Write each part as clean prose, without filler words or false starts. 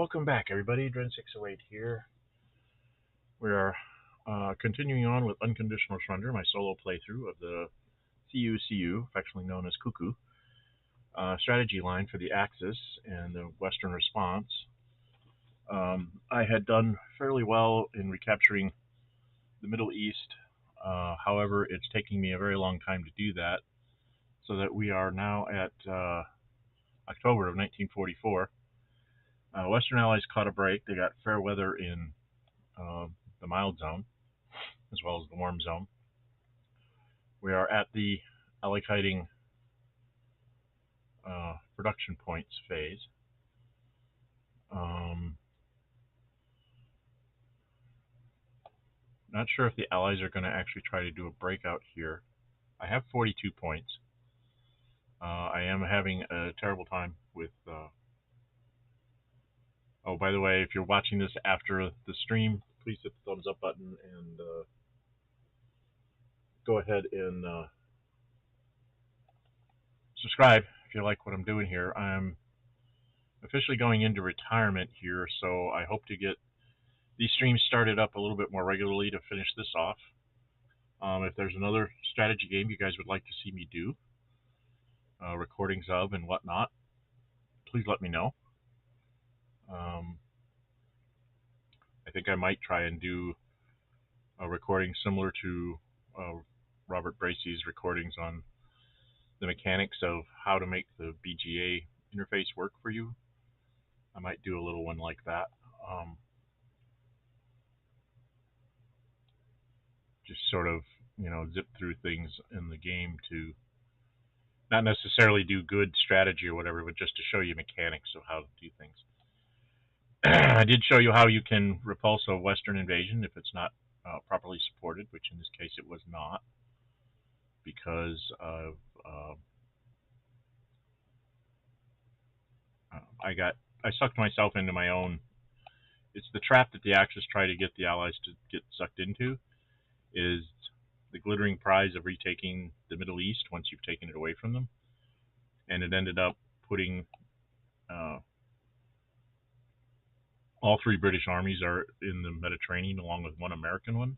Welcome back, everybody. Dren608 here. We are continuing on with Unconditional Surrender, my solo playthrough of the CUCU, affectionately known as CUCU, strategy line for the Axis and the Western response. I had done fairly well in recapturing the Middle East. However, it's taking me a very long time to do that, so that we are now at October of 1944. Western Allies caught a break. They got fair weather in the mild zone, as well as the warm zone. We are at the allocating production points phase. Not sure if the Allies are going to actually try to do a breakout here. I have 42 points. I am having a terrible time with... Oh, by the way, if you're watching this after the stream, please hit the thumbs up button and go ahead and subscribe if you like what I'm doing here. I'm officially going into retirement here, so I hope to get these streams started up a little bit more regularly to finish this off. If there's another strategy game you guys would like to see me do, recordings of and whatnot, please let me know. I think I might try and do a recording similar to Robert Bracey's recordings on the mechanics of how to make the BGA interface work for you. I might do a little one like that. Just sort of, zip through things in the game to not necessarily do good strategy or whatever, but just to show you mechanics of how to do things. I did show you how you can repulse a Western invasion if it's not properly supported, which in this case it was not, because of I sucked myself into my own. It's the trap that the Axis try to get the Allies to get sucked into, is the glittering prize of retaking the Middle East once you've taken it away from them, and it ended up putting all three British armies are in the Mediterranean along with one American one,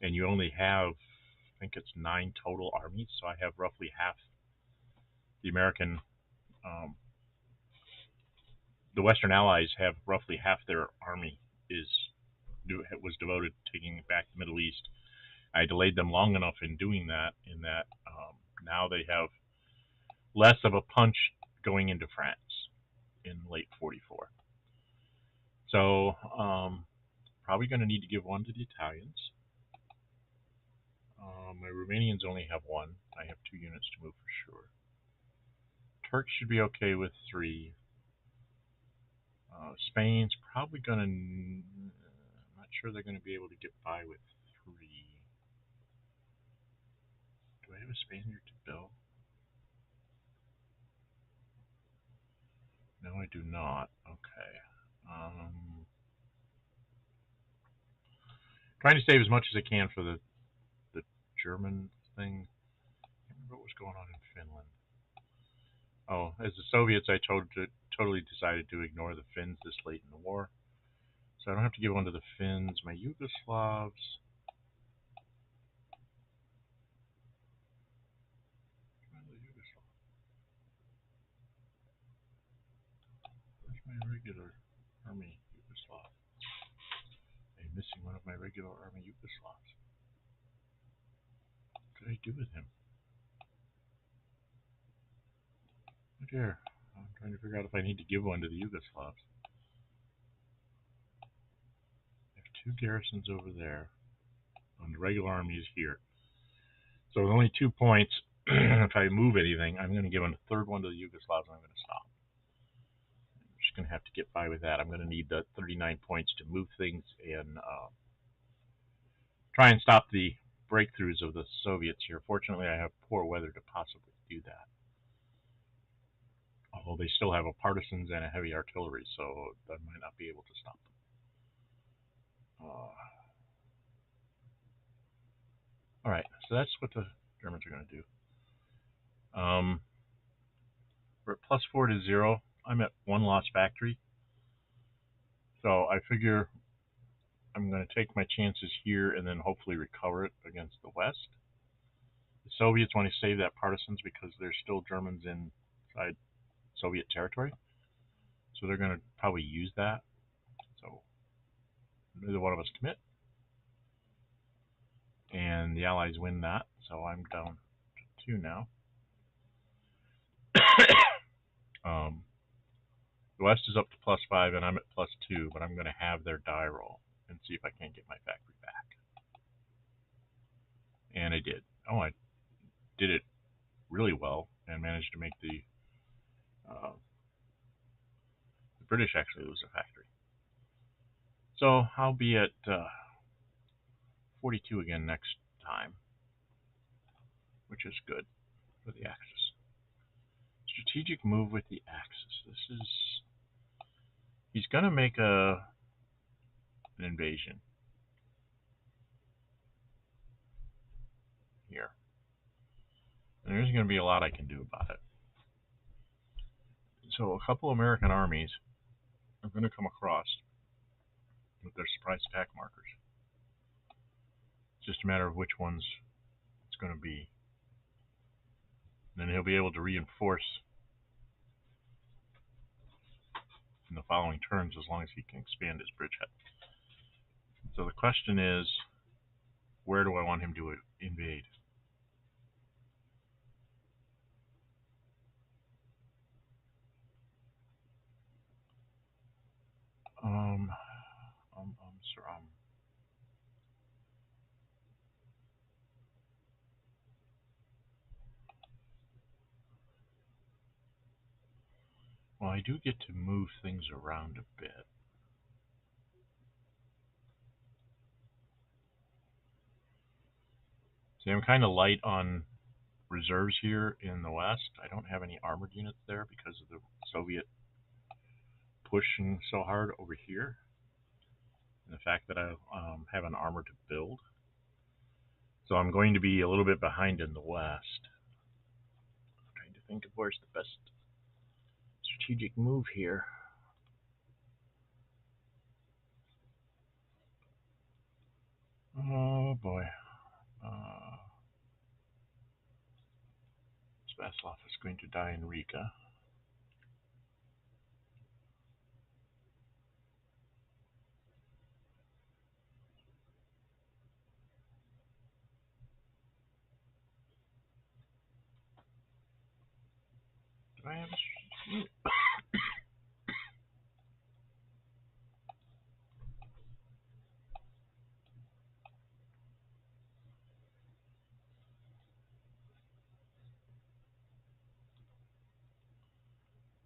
and you only have, I think it's 9 total armies, so I have roughly half the American, the Western Allies have roughly half their army was devoted to taking back the Middle East. I delayed them long enough in doing that, now they have less of a punch going into France in late 44. So, probably going to need to give one to the Italians. My Romanians only have 1. I have 2 units to move for sure. Turks should be okay with 3. Spain's probably going to... I'm not sure they're going to be able to get by with 3. Do I have a Spaniard to build? No, I do not. Okay. Trying to save as much as I can for the German thing. I can't remember what was going on in Finland. Oh, as the Soviets, I totally decided to ignore the Finns this late in the war. So I don't have to give one to the Finns. My Yugoslavs... Where's my regular army Yugoslav? I'm missing one of my regular army Yugoslavs. What did I do with him? Oh dear. I'm trying to figure out if I need to give one to the Yugoslavs. I have 2 garrisons over there, and the regular army is here. So with only 2 points, if I move anything, I'm going to give a 3rd one to the Yugoslavs, and I'm going to stop. I'm just going to have to get by with that. I'm going to need the 39 points to move things and try and stop the breakthroughs of the Soviets here. Fortunately, I have poor weather to possibly do that. Although they still have a Partisans and a heavy artillery, so that might not be able to stop them. Alright, so that's what the Germans are going to do. We're at +4 to 0. I'm at 1 lost factory. So I figure I'm going to take my chances here and then hopefully recover it against the West. The Soviets want to save that Partisans because there's still Germans inside Soviet territory. So they're going to probably use that. So neither one of us commit. And the Allies win that. So I'm down to 2 now. The West is up to +5 and I'm at +2, but I'm going to have their die roll and see if I can't get my factory back. And I did. Oh, I did it really well and managed to make the British actually lose a factory. So I'll be at 42 again next time, which is good for the Axis. Strategic move with the Axis. This is... He's going to make an invasion here. And there's going to be a lot I can do about it. So a couple American armies are going to come across with their surprise attack markers. It's just a matter of which ones it's going to be. And then he'll be able to reinforce in the following turns as long as he can expand his bridgehead. So the question is, where do I want him to invade? Well, I do get to move things around a bit. See, I'm kind of light on reserves here in the West. I don't have any armored units there because of the Soviet pushing so hard over here. And the fact that I have an armor to build. So I'm going to be a little bit behind in the West. I'm trying to think of where's the best strategic move here. Oh boy. Vaslov is going to die in Riga. Do I have a...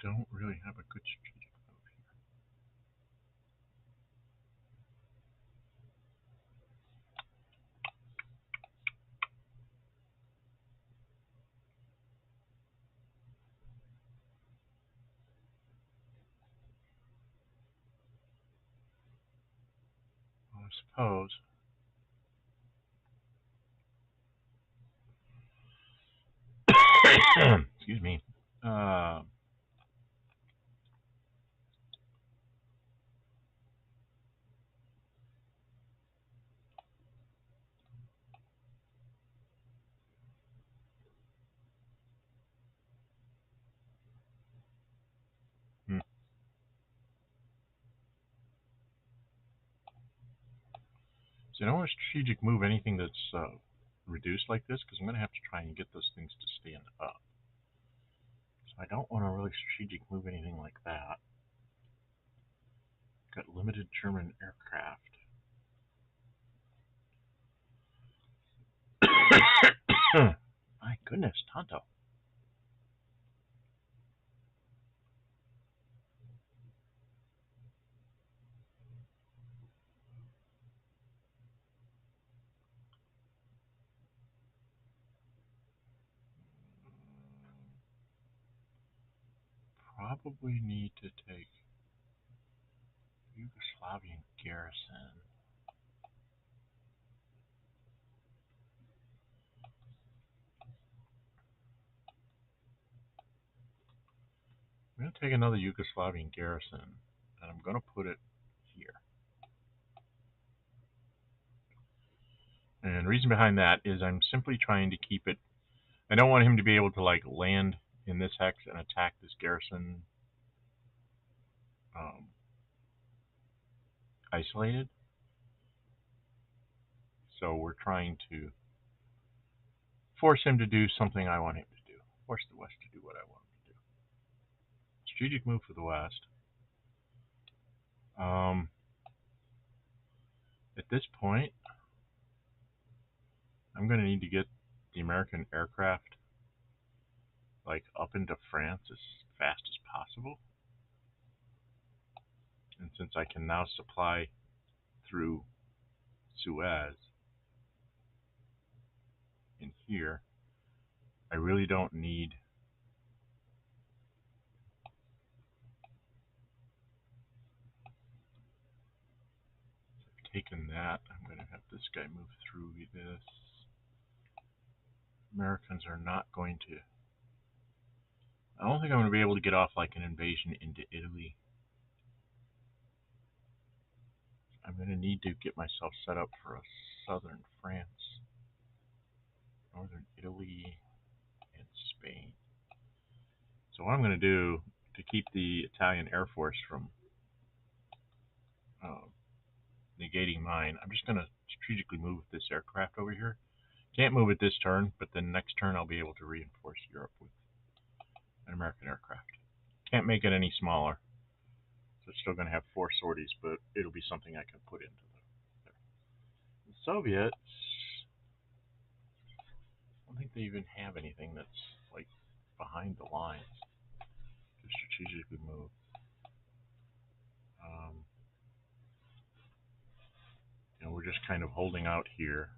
Don't really have a good strategic move here. Well, I suppose excuse me. So I don't want to strategic move anything that's reduced like this because I'm going to have to try and get those things to stand up. So I don't want to really strategic move anything like that. Got limited German aircraft. My goodness, Tonto. Probably need to take Yugoslavian garrison. I'm going to take another Yugoslavian garrison, and I'm going to put it And the reason behind that is I'm simply trying to keep it. I don't want him to be able to like land in this hex and attack this garrison isolated. So we're trying to force him to do something I want him to do. Force the West to do what I want him to do. Strategic move for the West. At this point, I'm going to need to get the American aircraft like up into France as fast as possible. And since I can now supply through Suez in here, I really don't need taken that. I'm going to have this guy move through this. Americans are not going to. I don't think I'm going to be able to get off like an invasion into Italy. I'm going to need to get myself set up for a southern France, northern Italy, and Spain. So what I'm going to do to keep the Italian Air Force from negating mine, I'm just going to strategically move this aircraft over here. Can't move it this turn, but then next turn I'll be able to reinforce Europe with an American aircraft. Can't make it any smaller. So it's still going to have 4 sorties, but it'll be something I can put into there. The Soviets, I don't think they even have anything that's like behind the lines to strategically move. We're just kind of holding out here.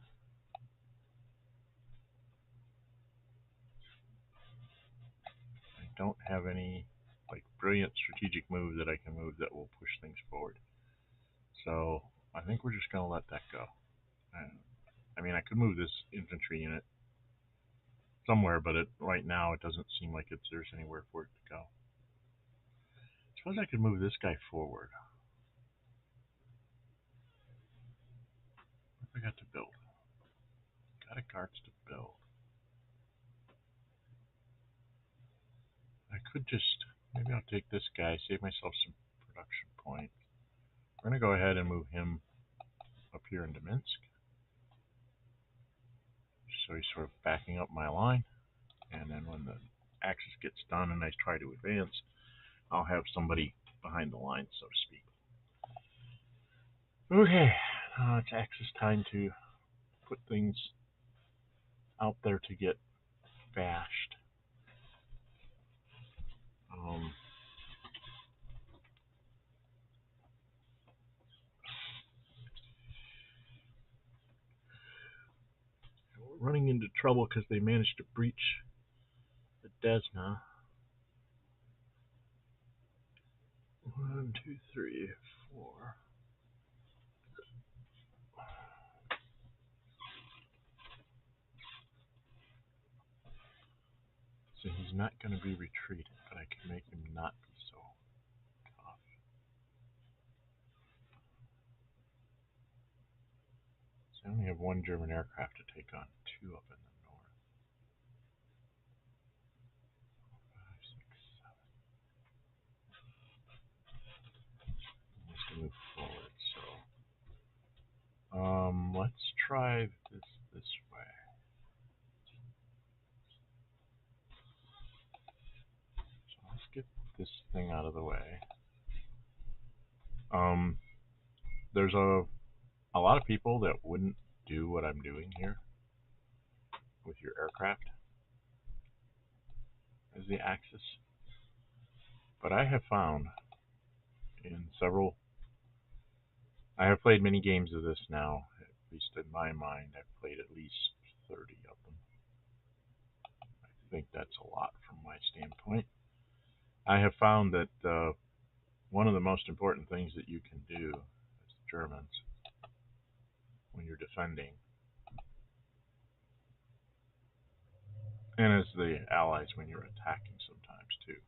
I don't have any like brilliant strategic move that I can move that will push things forward. So I think we're just going to let that go. I mean, I could move this infantry unit somewhere, but right now it doesn't seem like there's anywhere for it to go. Suppose I could move this guy forward. What have I got to build? Got a guards to build. I could just, maybe I'll take this guy, save myself some production points. We're going to go ahead and move him up here into Minsk. So he's sort of backing up my line. And then when the axis gets done and I try to advance, I'll have somebody behind the lines, so to speak. Okay, now it's axis time to put things out there to get bashed. We're running into trouble because they managed to breach the Desna. 1, 2, 3, 4. So he's not going to be retreated, but I can make him not be so tough. So I only have 1 German aircraft to take on 2 up in the north. 5, 6, 7. Let's move forward. So, let's try this way. So let's get this thing out of the way. There's a lot of people that wouldn't do what I'm doing here with your aircraft as the axis. But I have found in several, I have played many games of this now, at least in my mind. I've played at least 30 of them. I think that's a lot from my standpoint. I have found that one of the most important things that you can do as Germans when you're defending, and as the Allies when you're attacking sometimes too.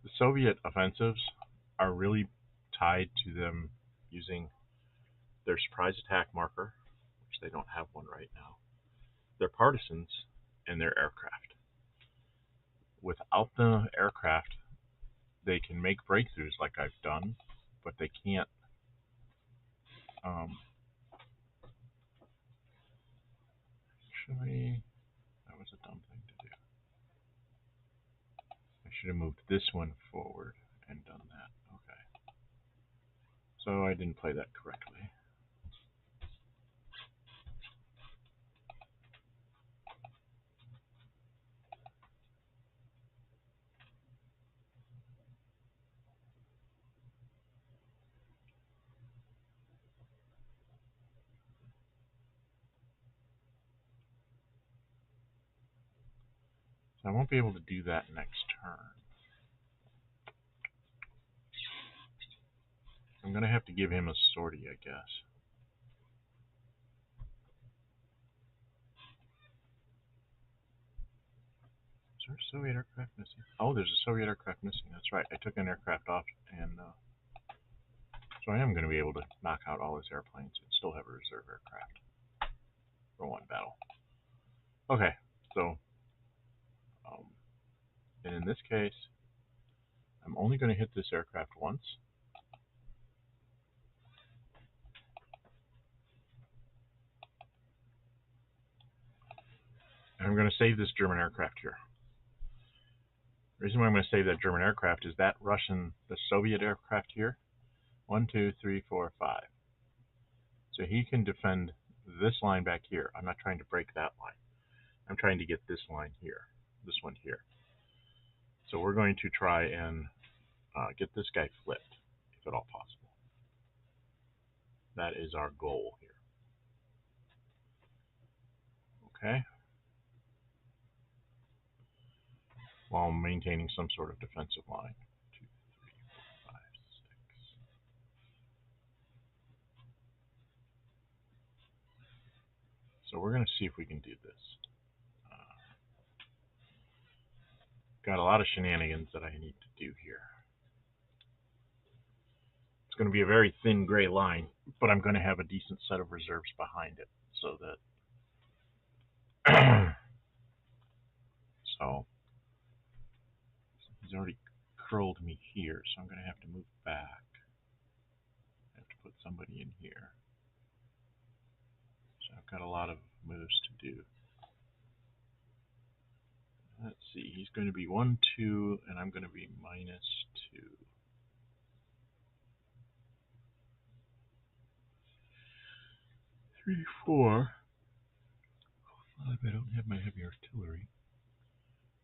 The Soviet offensives are really tied to them using their surprise attack marker, which they don't have one right now, their partisans, and their aircraft. Without the aircraft, they can make breakthroughs like I've done, but they can't actually, that was a dumb thing to do. I should have moved this one forward and done that. Okay. So I didn't play that correctly. So I won't be able to do that next turn. I'm going to have to give him a sortie, I guess. Is there a Soviet aircraft missing? Oh, there's a Soviet aircraft missing. That's right. I took an aircraft off, and so I am going to be able to knock out all his airplanes and still have a reserve aircraft for one battle. Okay, so and in this case, I'm only going to hit this aircraft once. And I'm going to save this German aircraft here. The reason why I'm going to save that German aircraft is that the Soviet aircraft here, 1, 2, 3, 4, 5. So he can defend this line back here. I'm not trying to break that line. I'm trying to get this line here, this one here. So we're going to try and get this guy flipped, if at all possible. That is our goal here. Okay. While maintaining some sort of defensive line. 2, 3, 4, 5, 6. So we're going to see if we can do this. Got a lot of shenanigans that I need to do here. It's going to be a very thin gray line, but I'm going to have a decent set of reserves behind it, so that so he's already curled me here, so I'm going to have to move back. I have to put somebody in here. So I've got a lot of moves to do. Let's see, he's going to be 1, 2, and I'm going to be -2. 3, 4, 5. I don't have my heavy artillery.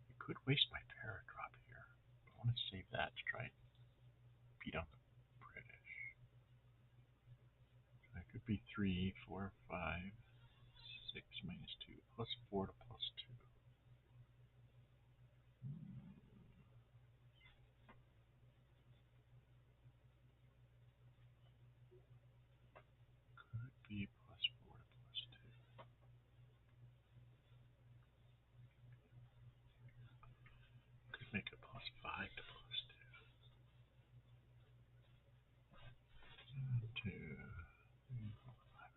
I could waste my paradrop here, but I want to save that to try and beat up the British. That could be 3, 4, 5, 6 -2, +4 to +2. Could be +4 to +2. Could make it +5 to +2. 2, 3, 4, 5.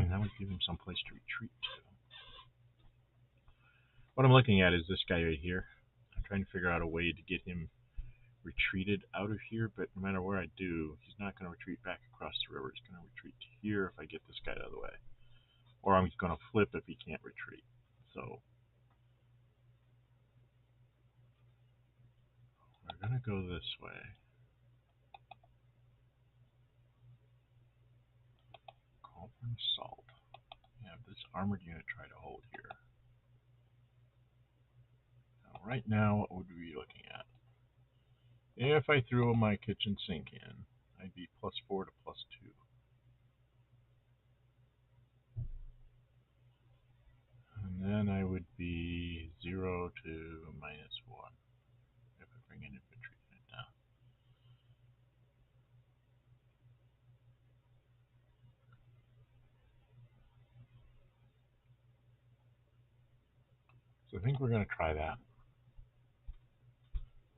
That would give him some place to retreat to. What I'm looking at is this guy right here. I'm trying to figure out a way to get him retreated out of here, but no matter where I do, he's not going to retreat back across the river. He's going to retreat to here if I get this guy out of the way. Or I'm going to flip if he can't retreat. So we're going to go this way. Call for an assault. Have this armored unit try to hold here. Now, right now, what would we be looking at? If I threw my kitchen sink in, I'd be +4 to +2. And then I would be 0 to -1 if I bring an infantry unit down. So I think we're going to try that.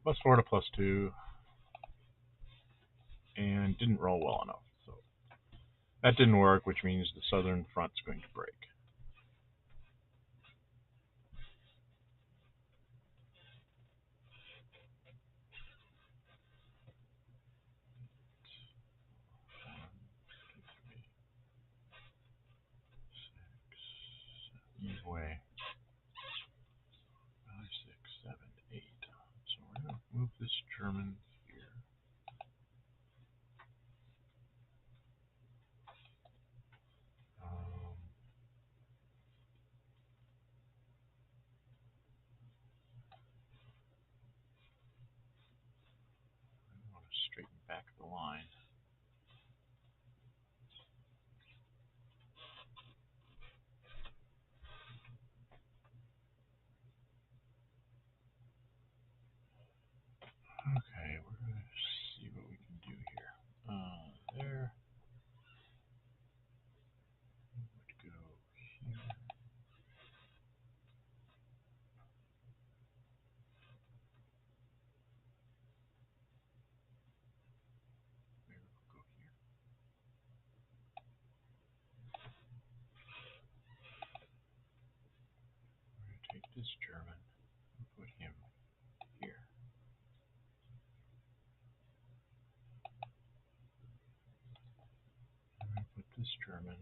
+4 to +2. And didn't roll well enough. So that didn't work, which means the southern front's going to break. Way 5, 6, 7, 8. So we're going to move this German here. I want to straighten back the line. Okay, we're going to see what we can do here. There. Would go here. Maybe we'll go here. We're going to take this German and put him here. I'm going to put this German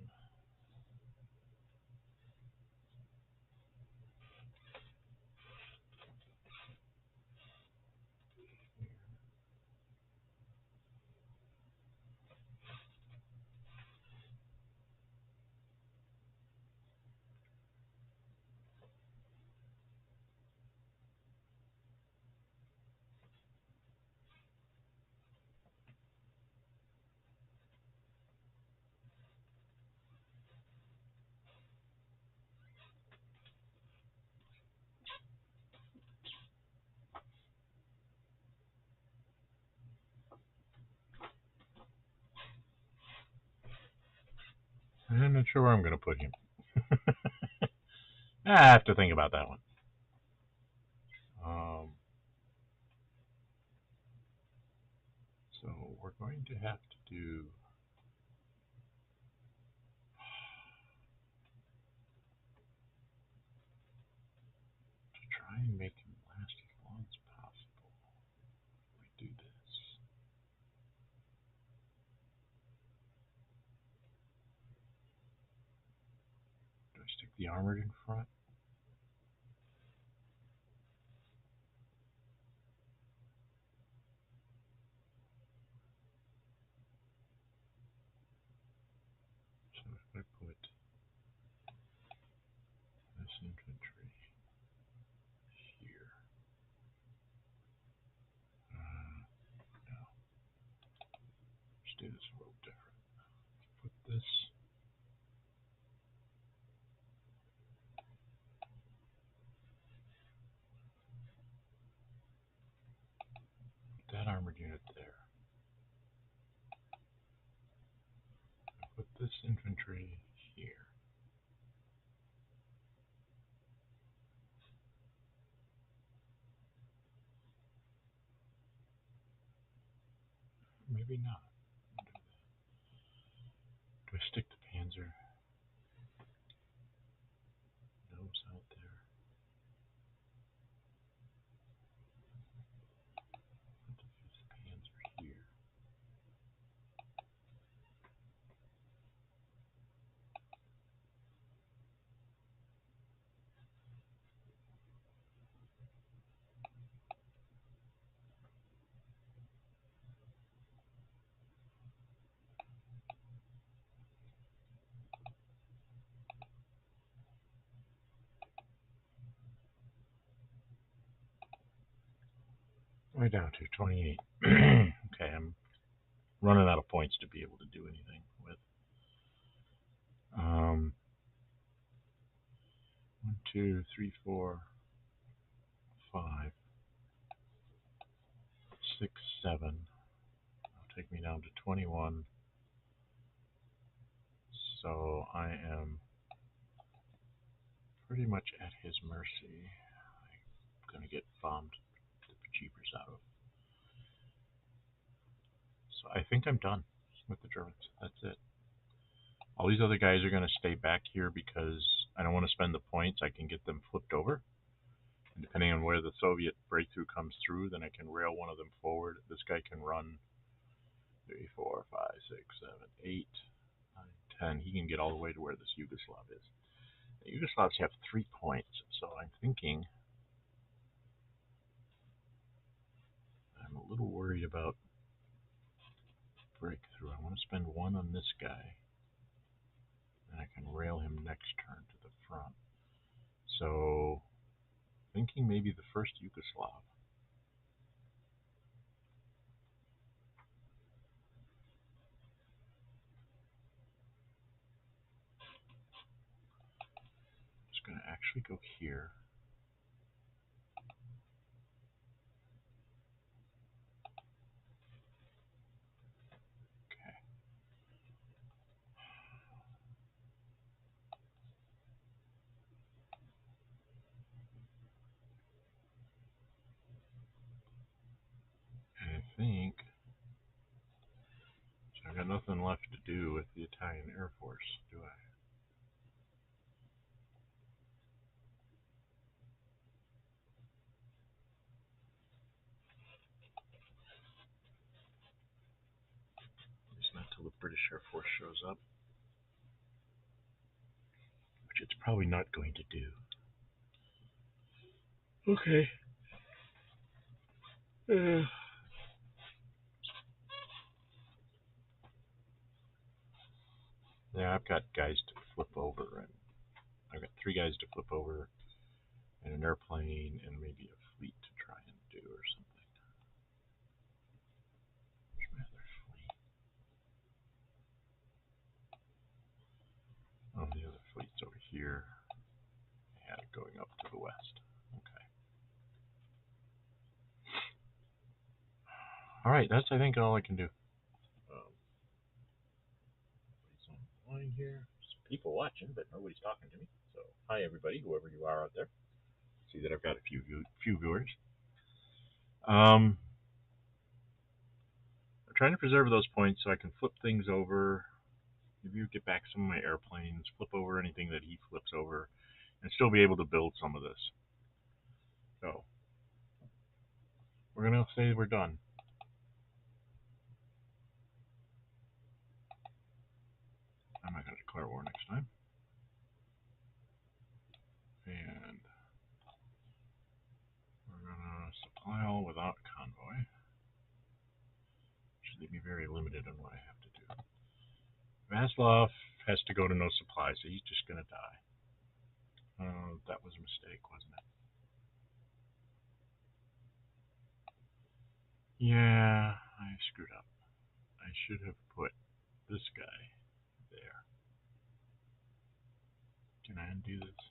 I'm not sure where I'm going to put him. I have to think about that one. So we're going to have to do to try and make him last as long as possible. We do this. Do I stick the armored in front? So if I put this infantry here, no, let's do this a little different. Put this that armored unit there. Put this infantry here. Maybe not. Do I stick the Panzer nose out there? Put the 5th Panzer here. Way down to 28. Okay, I'm running out of points to be able to do anything with. 1, 2, 3, 4, 5, 6, 7. That'll take me down to 21. So I am pretty much at his mercy. I'm going to get bombed the bejeebers out of. So I think I'm done with the Germans. That's it. All these other guys are going to stay back here because I don't want to spend the points. I can get them flipped over. And depending on where the Soviet breakthrough comes through, then I can rail one of them forward. This guy can run 3, 4, 5, 6, 7, 8, 9, 10. He can get all the way to where this Yugoslav is. The Yugoslavs have 3 points, so I'm thinking I'm a little worried about breakthrough. I want to spend 1 on this guy, and I can rail him next turn to the front. So, thinking maybe the first Yugoslav. Just going to actually go here. I think so. I've got nothing left to do with the Italian Air Force, do I? At least not till the British Air Force shows up, which it's probably not going to do. Okay. Yeah, I've got guys to flip over, and I've got 3 guys to flip over, and an airplane, and maybe a fleet to try and do or something. Where's my other fleet? Oh, the other fleet's over here. I had it going up to the west. Okay. All right, that's I think all I can do. Line here. Some people watching, but nobody's talking to me. So, hi everybody, whoever you are out there. See that I've got a few viewers. I'm trying to preserve those points so I can flip things over. Maybe get back some of my airplanes, flip over anything that he flips over, and still be able to build some of this. So, we're going to say we're done. I'm not going to declare war next time. And we're going to supply all without convoy. Should leave me very limited on what I have to do. Vaslov has to go to no supply, so he's just going to die. That was a mistake, wasn't it? Yeah, I screwed up. I should have put this guy there. Can I undo this?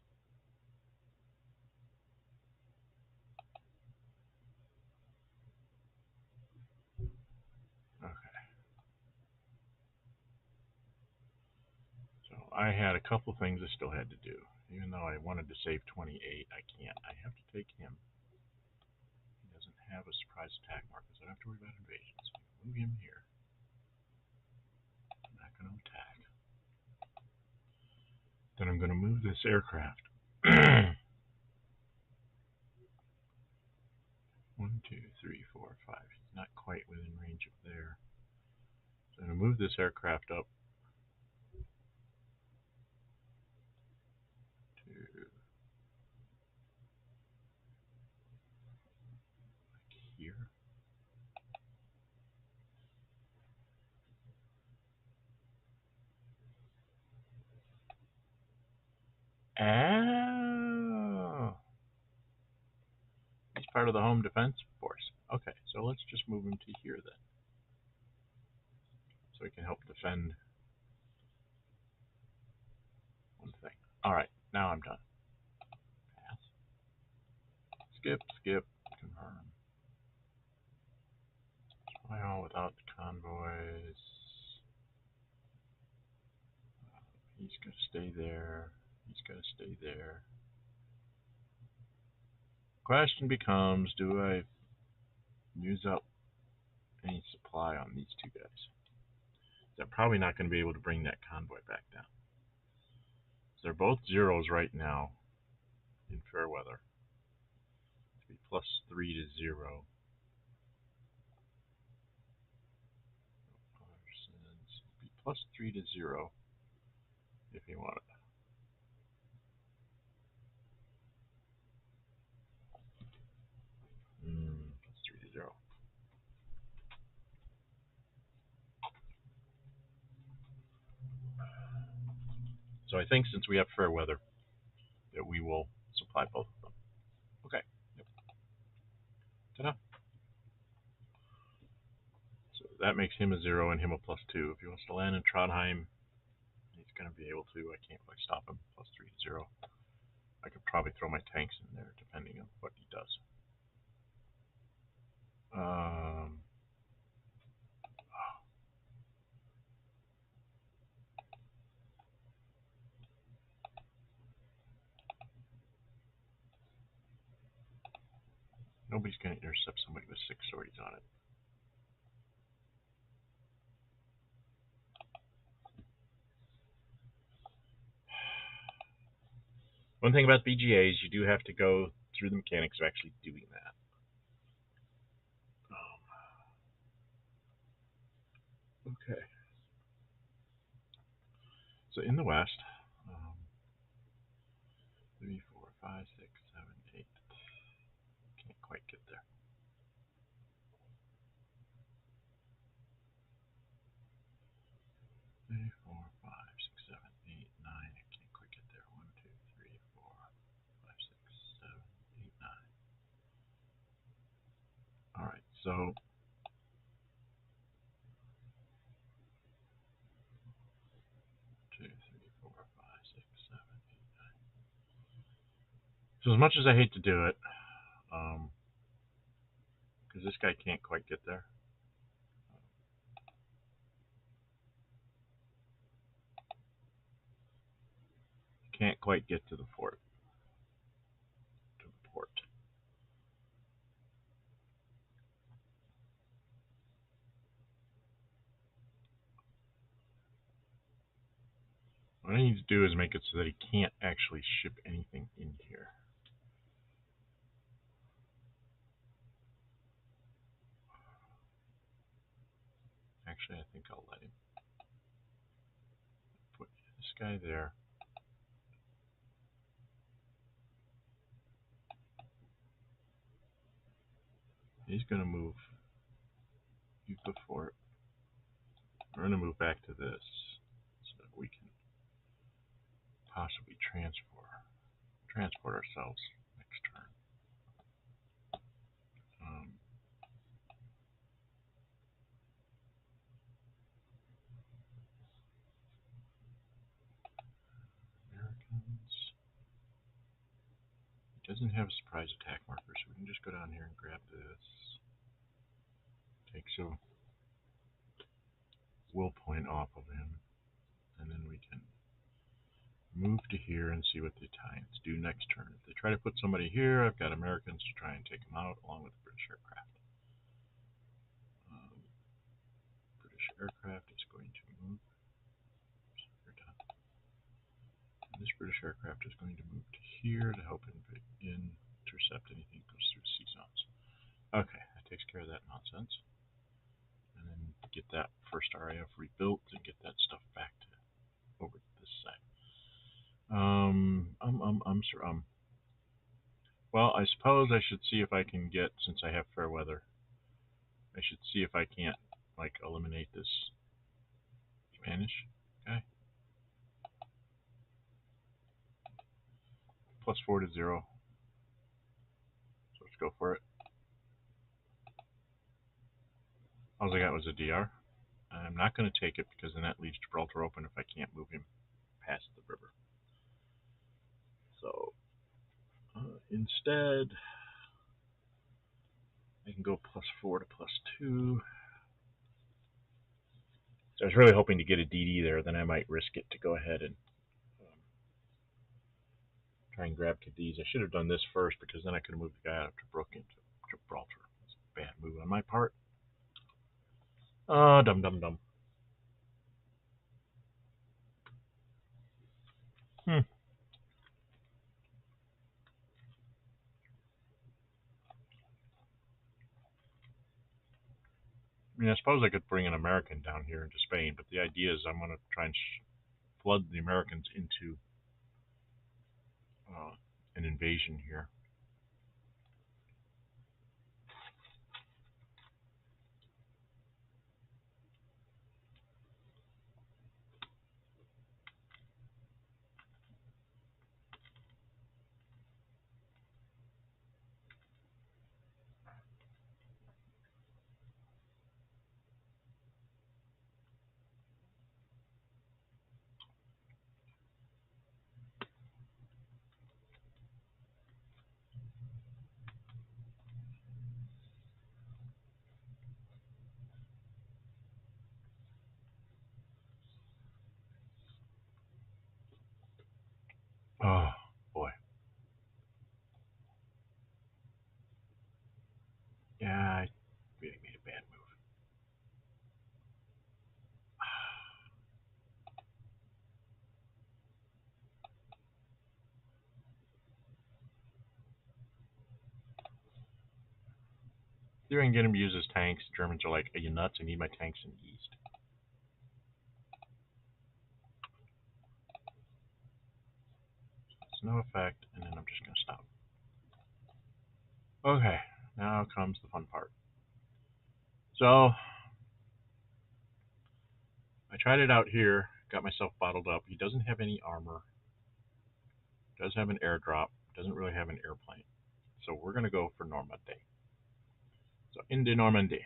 Okay. So I had a couple things I still had to do. Even though I wanted to save 28, I can't. I have to take him. He doesn't have a surprise attack marker, so I don't have to worry about invasions. Move him here. I'm not going to attack. Then I'm going to move this aircraft. 1, 2, 3, 4, 5. He's not quite within range of there. So I'm going to move this aircraft up to here. Oh. He's part of the home defense force. Okay, so let's just move him to here then. So he can help defend one thing. Alright, now I'm done. Pass. Skip, skip, confirm. Well, without the convoys. He's going to stay there. He's going to stay there. question becomes, do I use up any supply on these two guys? They're probably not going to be able to bring that convoy back down. So they're both zeros right now in fair weather. It'd be +3 to 0. It'd be +3 to 0 if you want it. +3 to 0. So I think since we have fair weather, that we will supply both of them. Okay. Yep. Ta-da. So that makes him a 0 and him a +2. If he wants to land in Trondheim, he's going to be able to. I can't quite stop him. +3 to 0. I could probably throw my tanks in there depending on what he does. Nobody's going to intercept somebody with 6 sorties on it. One thing about BGAs, you do have to go through the mechanics of actually doing that. Okay. So in the west, 3, 4, 5, 6, 7, 8. Can't quite get there. 3, 4, 5, 6, 7, 8, 9. I can't quite get there. 1, 2, 3, 4, 5, 6, 7, 8, 9. Alright, so so as much as I hate to do it, because this guy can't quite get there. Can't quite get to the fort. To the port. What I need to do is make it so that he can't actually ship anything in here. Actually, I think I'll let him put this guy there. He's going to move the fort. We're going to move back to this so that we can possibly transport ourselves next turn. Americans. He doesn't have a surprise attack marker, so we can just go down here and grab this. Takes a will point off of him, and then we can move to here and see what the Italians do next turn. If they try to put somebody here, I've got Americans to try and take them out, along with the British aircraft. British aircraft is going to move. And this British aircraft is going to move to here to help intercept anything that goes through sea zones. Okay, that takes care of that nonsense. And then get that first RAF rebuilt and get that stuff back to over to this side. Well, I suppose I should see if I can get, since I have fair weather, I should see if I can't, like, eliminate this Spanish guy. +4 to 0. So let's go for it. All I got was a DR. I'm not going to take it because then that leaves Gibraltar open if I can't move him past the river. So instead, I can go +4 to +2. So I was really hoping to get a DD there, then I might risk it to go ahead and Try and grab Cadiz. I should have done this first because then I could have moved the guy out of Tobruk into Gibraltar. That's a bad move on my part. Oh, dum. I mean, I suppose I could bring an American down here into Spain, but the idea is I'm going to try and flood the Americans into an invasion here. Oh, boy. Yeah, I really made a bad move. Here I can get him to use his tanks. Germans are like, are you nuts? I need my tanks in the east. It's no effect, and then I'm just going to stop. Okay, now comes the fun part. So, I tried it out here, got myself bottled up. He doesn't have any armor, does have an airdrop, doesn't really have an airplane. So we're going to go for Normandy. So into Normandy.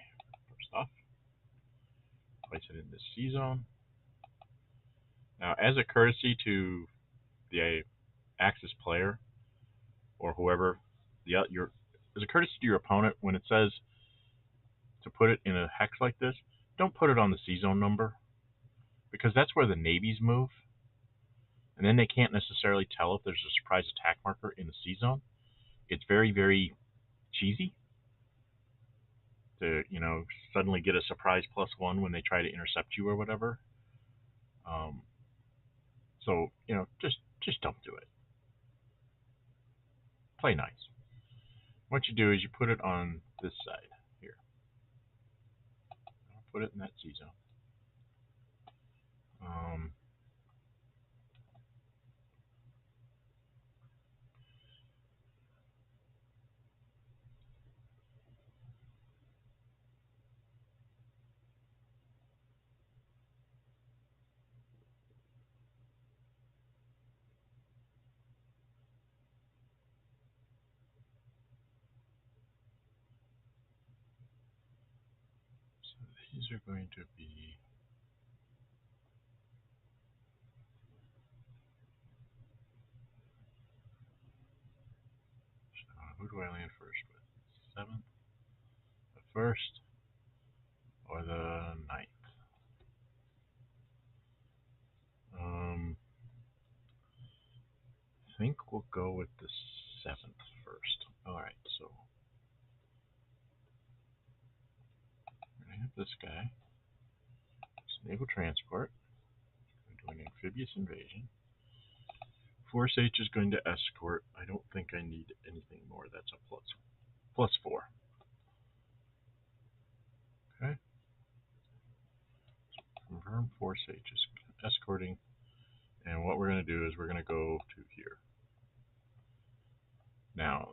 First off, place it in the C zone. Now, as a courtesy to the Axis player, or whoever, as a courtesy to your opponent, when it says to put it in a hex like this, don't put it on the C zone number, because that's where the navies move, and then they can't necessarily tell if there's a surprise attack marker in the C zone. It's very, very cheesy to, suddenly get a surprise +1 when they try to intercept you or whatever. So, just don't do it. Play nice. What you do is you put it on this side here. I'll put it in that C zone. So these are going to be who do I land first with? 7th, the 1st, or the 9th? I think we'll go with the 7th first. Alright, so we're going to have this guy. It's naval transport. We're doing amphibious invasion. Force H is going to escort. I don't think I need anything more. That's a +4. Okay. Confirm Force H is escorting. And what we're going to do is we're going to go to here. Now,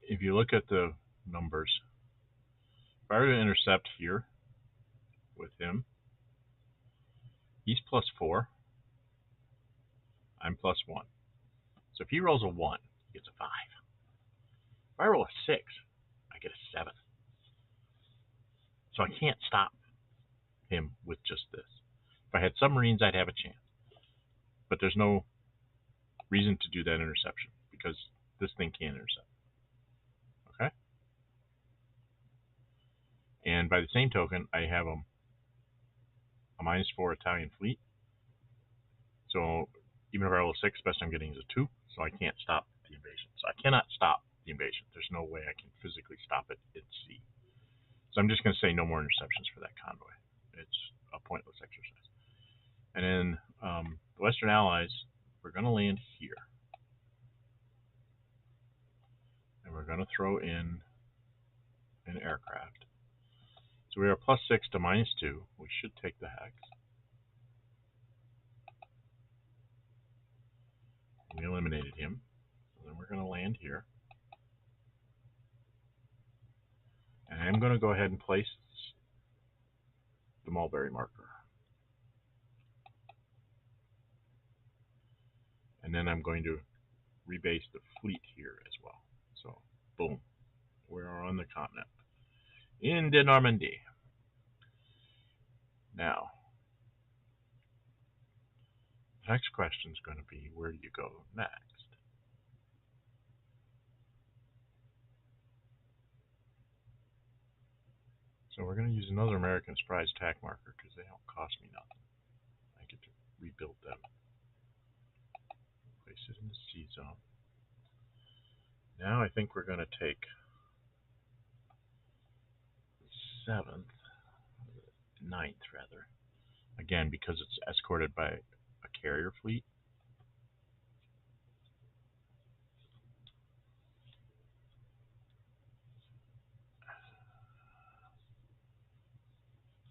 if you look at the numbers, if I were to intercept here with him, he's +4. I'm +1. So if he rolls a 1, he gets a 5. If I roll a 6, I get a 7. So I can't stop him with just this. If I had submarines, I'd have a chance. But there's no reason to do that interception because this thing can't intercept. Okay? And by the same token, I have a -4 Italian fleet. So Even if I roll a 6, best I'm getting is a 2, so I can't stop the invasion. So I cannot stop the invasion. There's no way I can physically stop it at sea. So I'm just going to say no more interceptions for that convoy. It's a pointless exercise. And then the Western Allies, we're going to land here. And we're going to throw in an aircraft. So we are +6 to -2. We should take the hex. We eliminated him. So then we're going to land here. And I'm going to go ahead and place the mulberry marker. And then I'm going to rebase the fleet here as well. So, boom. We are on the continent. In the Normandy. Now, the next question is going to be, where do you go next? So we're going to use another American surprise attack marker because they don't cost me nothing. I get to rebuild them. Place it in the C zone. Now I think we're going to take the 7th, 9th rather. Again, because it's escorted by a carrier fleet.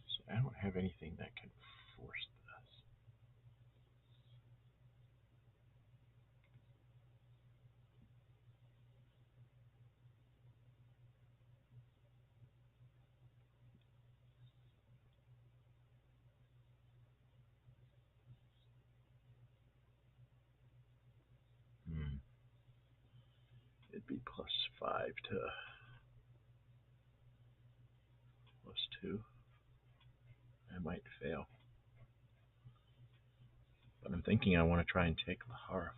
So I don't have anything that can force this. It'd be +5 to +2. I might fail. But I'm thinking I want to try and take the Harf.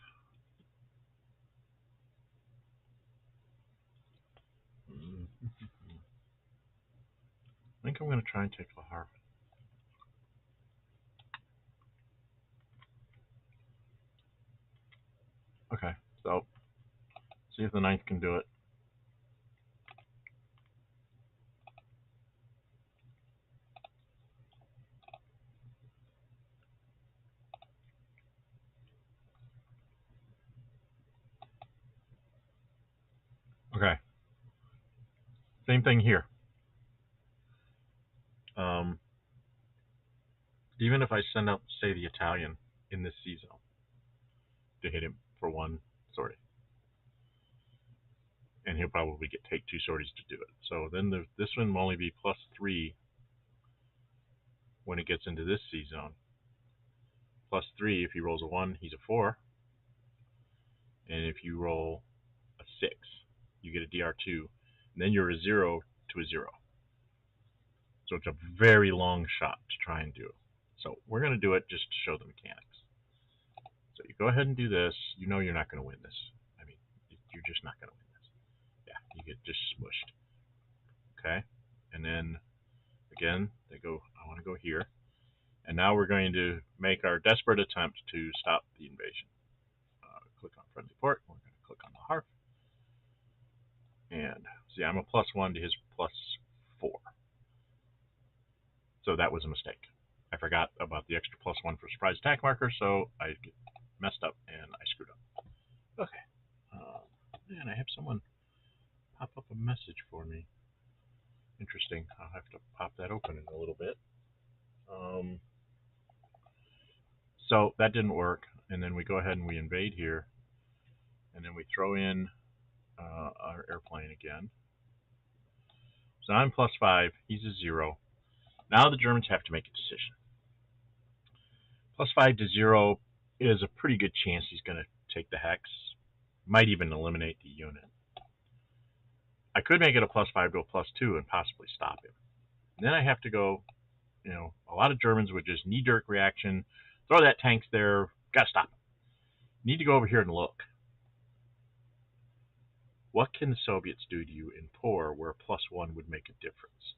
I think I'm going to try and take the Harf. Okay, so see if the 9th can do it. Okay. Same thing here. Even if I send out, say, the Italian in this C zone to hit him for 1 sortie, and he'll probably take 2 sorties to do it. So then this one will only be +3 when it gets into this C zone. +3 if he rolls a 1, he's a 4, and if you roll a 6, you get a DR2, and then you're a 0 to a 0. So it's a very long shot to try and do. So we're going to do it just to show the mechanics. So you go ahead and do this. You know you're not going to win this. I mean, you're just not going to win this. Yeah, you get just smushed. Okay? And then, again, they go, I want to go here. And now we're going to make our desperate attempt to stop the invasion. Click on friendly port. We're going to click on the Harf. And see, I'm a +1 to his +4. So that was a mistake. I forgot about the extra +1 for surprise attack marker, so I messed up and I screwed up. Okay. And I have someone pop up a message for me. Interesting. I'll have to pop that open in a little bit. So that didn't work, and then we go ahead and we invade here, and then we throw in our airplane again. So I'm +5, he's a 0. Now the Germans have to make a decision. +5 to 0 is a pretty good chance he's going to take the hex. Might even eliminate the unit. I could make it a +5 to a +2 and possibly stop him. And then I have to go, a lot of Germans would just knee-jerk reaction, throw that tanks there, gotta stop him. Need to go over here and look. What can the Soviets do to you in poor where a +1 would make a difference?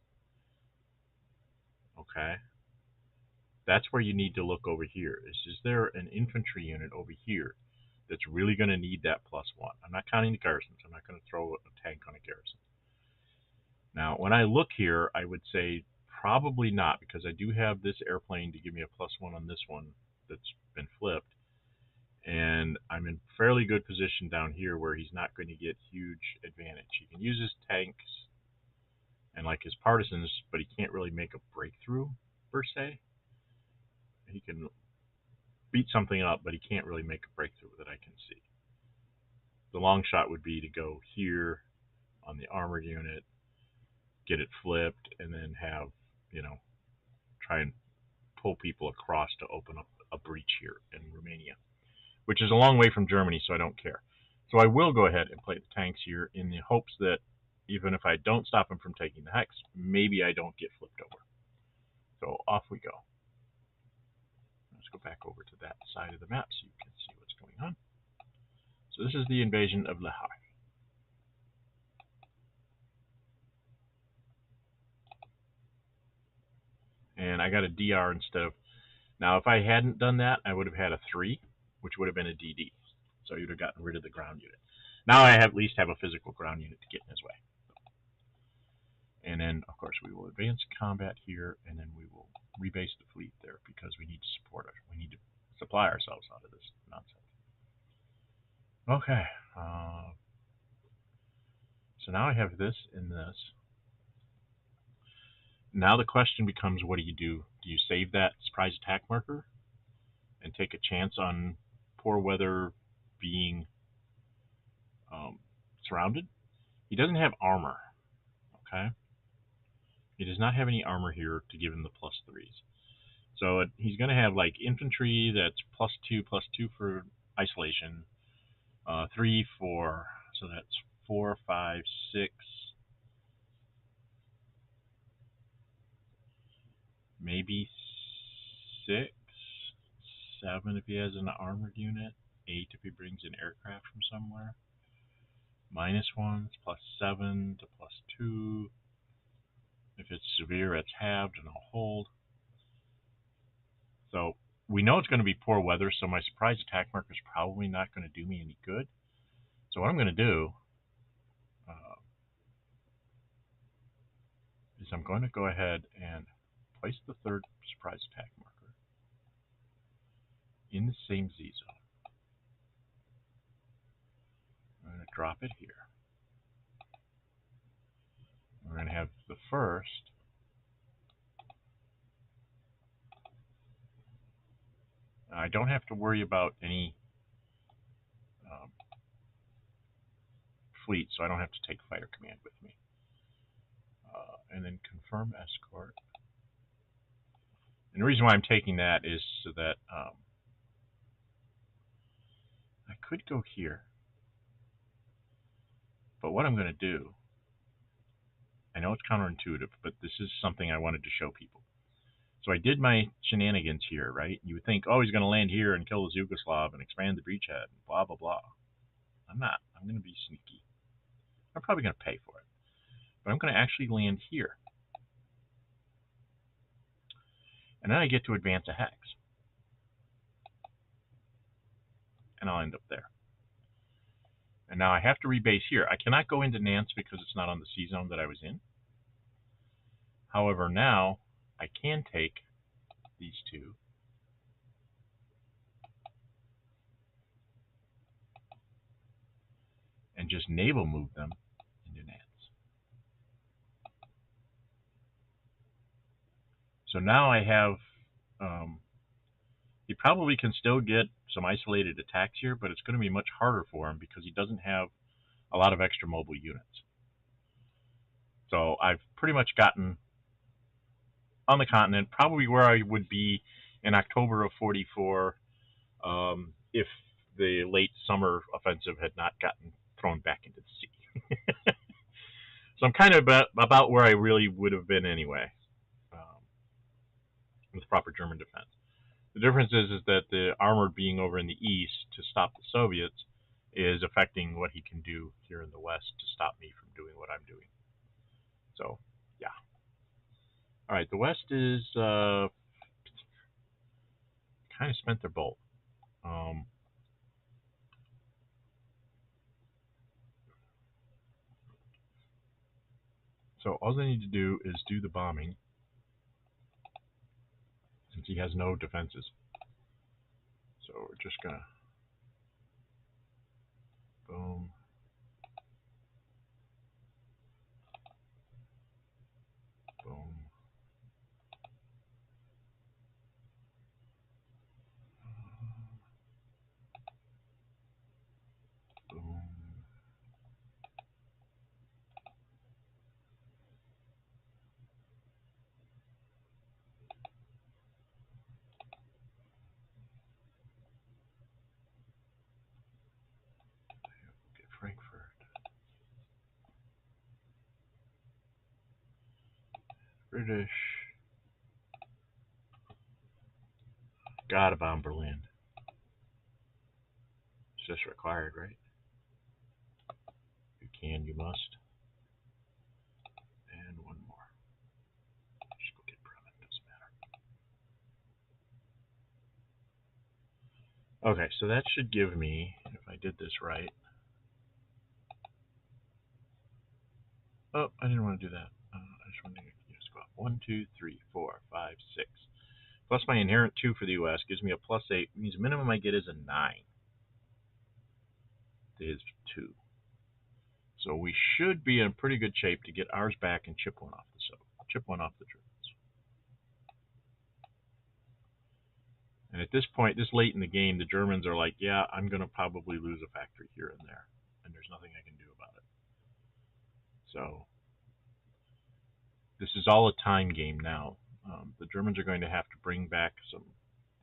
Okay. That's where you need to look over here. Is there an infantry unit over here that's really going to need that +1? I'm not counting the garrisons. I'm not going to throw a tank on a garrison. Now, when I look here, I would say probably not, because I do have this airplane to give me a +1 on this one that's been flipped. And I'm in fairly good position down here where he's not going to get huge advantage. He can use his tanks and like his partisans, but he can't really make a breakthrough, per se. He can beat something up, but he can't really make a breakthrough that I can see. The long shot would be to go here on the armored unit, get it flipped, and then have, try and pull people across to open up a breach here in Romania, which is a long way from Germany, so I don't care. So I will go ahead and play the tanks here in the hopes that even if I don't stop him from taking the hex, maybe I don't get flipped over. So off we go. Let's go back over to that side of the map so you can see what's going on. So this is the invasion of Lehigh. And I got a DR instead of... Now, if I hadn't done that, I would have had a 3, which would have been a DD. So you'd have gotten rid of the ground unit. Now I at least have a physical ground unit to get in his way. And then, of course, we will advance combat here, and then we will rebase the fleet there because we need to support it. We need to supply ourselves out of this nonsense. Okay. So now I have this and this. Now the question becomes, what do you do? Do you save that surprise attack marker and take a chance on poor weather being surrounded? He doesn't have armor. Okay. He does not have any armor here to give him the +3s. So he's going to have like infantry that's +2 for isolation, 3, 4. So that's 4, 5, 6, maybe 6, 7 if he has an armored unit, 8 if he brings an aircraft from somewhere. -1s, +7 to +2. If it's severe, it's halved and I'll hold. So we know it's going to be poor weather, so my surprise attack marker is probably not going to do me any good. So what I'm going to do is I'm going to go ahead and place the 3rd surprise attack marker in the same Z zone. I'm going to drop it here. We're going to have the 1st I don't have to worry about any fleet, so I don't have to take fighter command with me. And then confirm escort. And the reason why I'm taking that is so that I could go here. But what I'm going to do, I know it's counterintuitive, but this is something I wanted to show people. So I did my shenanigans here, right? You would think, oh, he's going to land here and kill the Yugoslav and expand the breachhead, and blah, blah, blah. I'm not. I'm going to be sneaky. I'm probably going to pay for it. But I'm going to actually land here. And then I get to advance a hex. And I'll end up there. And now I have to rebase here. I cannot go into Nance because it's not on the C zone that I was in. However, now I can take these two and just naval move them into Nance. So now I have, he probably can still get some isolated attacks here, but it's going to be much harder for him because he doesn't have a lot of extra mobile units. So I've pretty much gotten on the continent, probably where I would be in October of 44 if the late summer offensive had not gotten thrown back into the sea. So I'm kind of about where I really would have been anyway, with proper German defense. The difference is that the armored being over in the east to stop the Soviets is affecting what he can do here in the west to stop me from doing what I'm doing. So, yeah. All right, the west is kind of spent their bolt. So all they need to do is do the bombing, since he has no defenses. So we're just gonna boom, boom, boom. Get Frankfurt. British. Gotta bomb Berlin. It's just required, right? You can, you must. And one more. Just go get Bremen, doesn't matter. Okay, so that should give me, if I did this right. Oh, I didn't want to do that. I just wanted to just go up. 1, 2, 3, 4, 5, 6. Plus my inherent 2 for the US gives me a +8. It means minimum I get is a 9 to his 2. So we should be in pretty good shape to get ours back and chip one off the Germans. And at this point, this late in the game, the Germans are like, yeah, I'm going to probably lose a factory here and there, and there's nothing I can do about it. So this is all a time game now. The Germans are going to have to bring back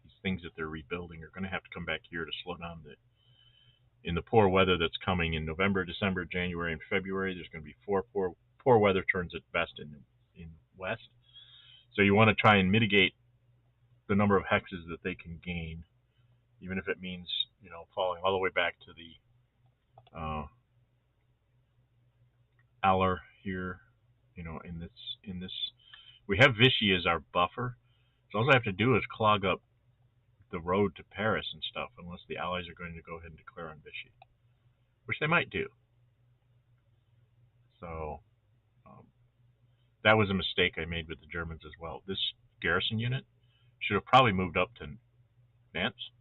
these things that they're rebuilding are going to have to come back here to slow down in the poor weather that's coming in November, December, January, and February. There's going to be poor weather turns at best in West. So you want to try and mitigate the number of hexes that they can gain, even if it means, falling all the way back to the Aller here. In this, we have Vichy as our buffer. So all I have to do is clog up the road to Paris and stuff, unless the Allies are going to go ahead and declare on Vichy, which they might do. So that was a mistake I made with the Germans as well. This garrison unit should have probably moved up to Nantes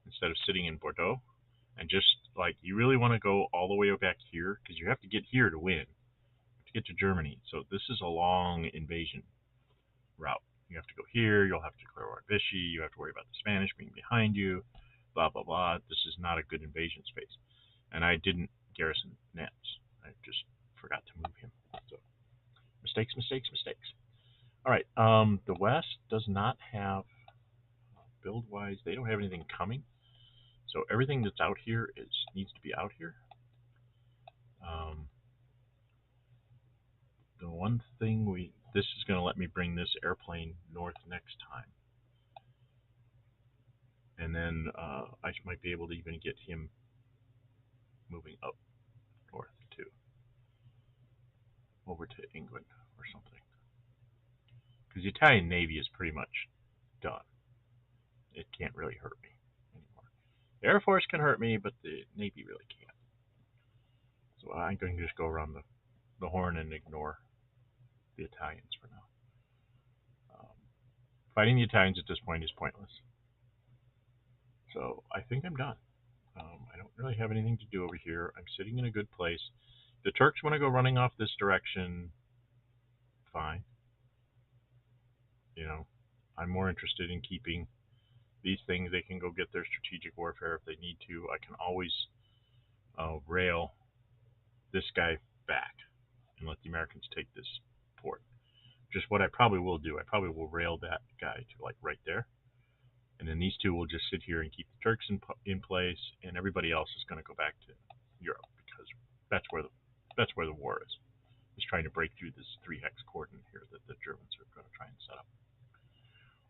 instead of sitting in Bordeaux. And just like, you really want to go all the way back here, because you have to get here to win, to get to Germany. So this is a long invasion route. You have to go here, you'll have to declare war on Vichy, you have to worry about the Spanish being behind you, blah, blah, blah. This is not a good invasion space. And I didn't garrison Nantes. I just forgot to move him. So mistakes, mistakes, mistakes. All right, the West does not have, build-wise, they don't have anything coming. So everything that's out here needs to be out here. The one thing this is going to let me bring this airplane north next time. And then I might be able to even get him moving up north too, over to England or something. Because the Italian Navy is pretty much done. It can't really hurt me anymore. The Air Force can hurt me, but the Navy really can't. So I'm going to just go around the horn and ignore the Italians for now. Fighting the Italians at this point is pointless. So I think I'm done. I don't really have anything to do over here. I'm sitting in a good place. The Turks want to go running off this direction. Fine. I'm more interested in keeping these things. They can go get their strategic warfare if they need to. I can always rail this guy back and let the Americans take this port. Just what I probably will do. I probably will rail that guy to like right there. And then these two will just sit here and keep the Turks in place, and everybody else is going to go back to Europe, because that's where the war is. Is trying to break through this 3-hex cordon here that the Germans are going to try and set up.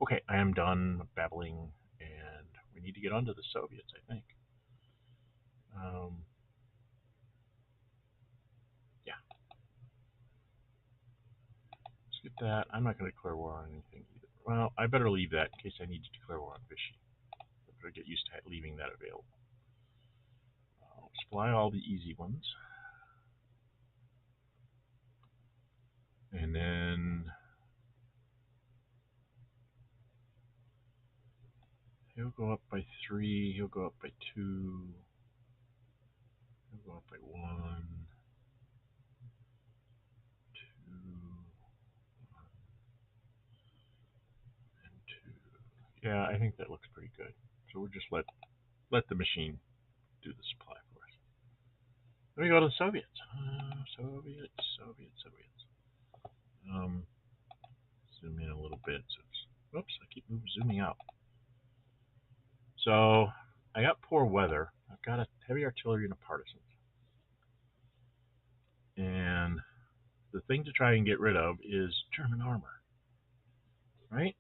Okay, I am done babbling, and we need to get onto the Soviets, I think. Yeah. Let's get that. I'm not going to declare war on anything either Well, I better leave that in case I need to declare war on Vichy. I better get used to leaving that available. Supply all the easy ones. And then he'll go up by 3, he'll go up by 2, he'll go up by 1, 2, 1, and 2. Yeah, I think that looks pretty good. So we'll just let the machine do the supply for us. Then we go to the Soviets. Soviets. Zoom in a little bit. So whoops, I keep zooming out. So I got poor weather. I've got a heavy artillery and a partisan. And the thing to try and get rid of is German armor, right?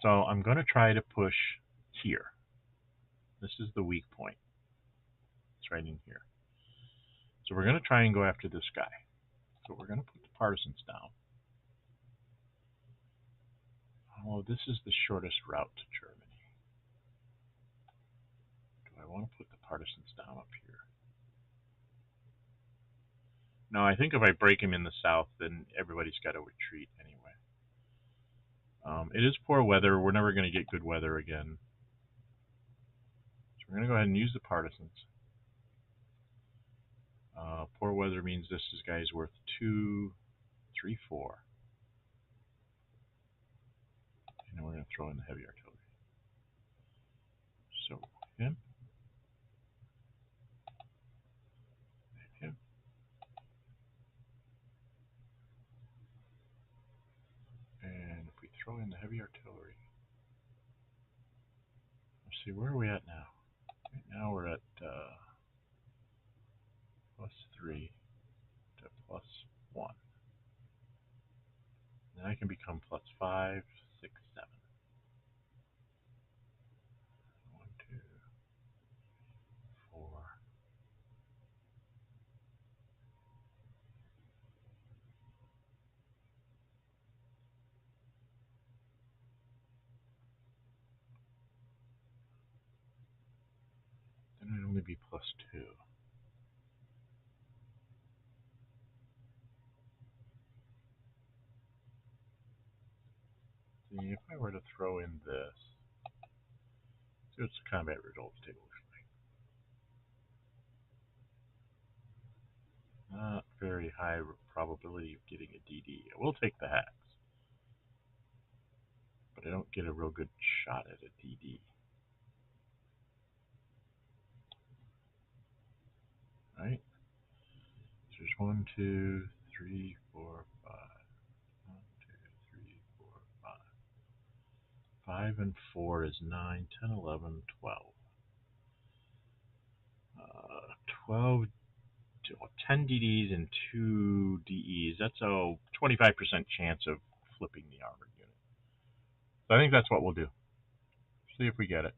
So I'm going to try to push here. This is the weak point. It's right in here. So we're going to try and go after this guy. So we're going to put the partisans down. Oh, this is the shortest route to Germany. Do I want to put the partisans down up here? No, I think if I break him in the south, then everybody's got to retreat anyway. It is poor weather. We're never going to get good weather again. So we're going to go ahead and use the partisans. Poor weather means this guy is worth 2, 3, 4. And then we're going to throw in the heavy artillery. So him. Him. And if we throw in the heavy artillery, let's see, where are we at now? Right now we're at +3 to +1. Then I can become +5, 6, 7. 1, 2, 4. Then I'd only be +2. See, if I were to throw in this, see what the combat results table looks like. Not very high probability of getting a DD. I will take the hacks, but I don't get a real good shot at a DD. Right? So there's 1, 2, 3, 4, 5. 1, 2, 3, 4, 5. 5 and 4 is 9, 10, 11, 12. 12, 10 DDs and 2 DEs. That's a 25% chance of flipping the armored unit. So I think that's what we'll do. See if we get it.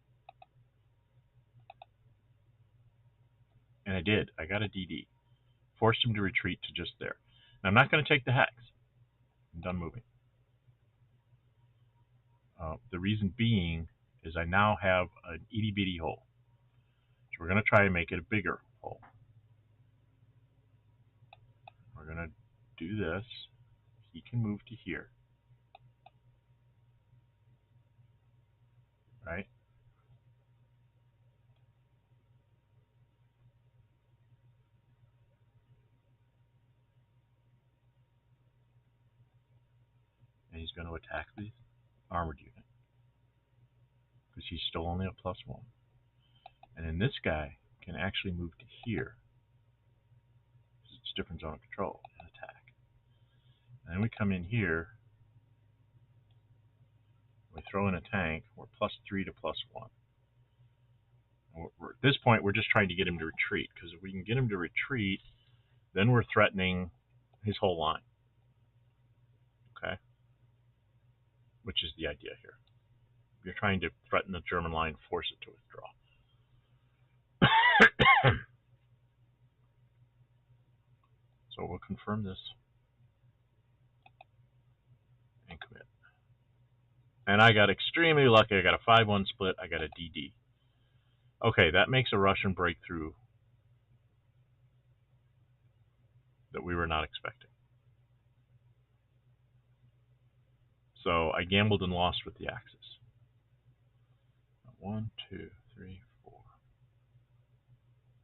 And I did. I got a DD. Forced him to retreat to just there. Now, I'm not going to take the hex. I'm done moving. The reason being is I now have an itty bitty hole. So we're going to try and make it a bigger hole. We're going to do this. He can move to here. Right? And he's going to attack the armored unit. Because he's still only a +1. And then this guy can actually move to here. Because it's a different zone of control and attack. And then we come in here. We throw in a tank. We're +3 to +1. At this point, we're just trying to get him to retreat. Because if we can get him to retreat, then we're threatening his whole line. Okay? Which is the idea here. You're trying to threaten the German line, force it to withdraw. So we'll confirm this. and commit. And I got extremely lucky. I got a 5-1 split. I got a DD. Okay, that makes a Russian breakthrough that we were not expecting. So I gambled and lost with the Axis. 1, 2, 3, 4.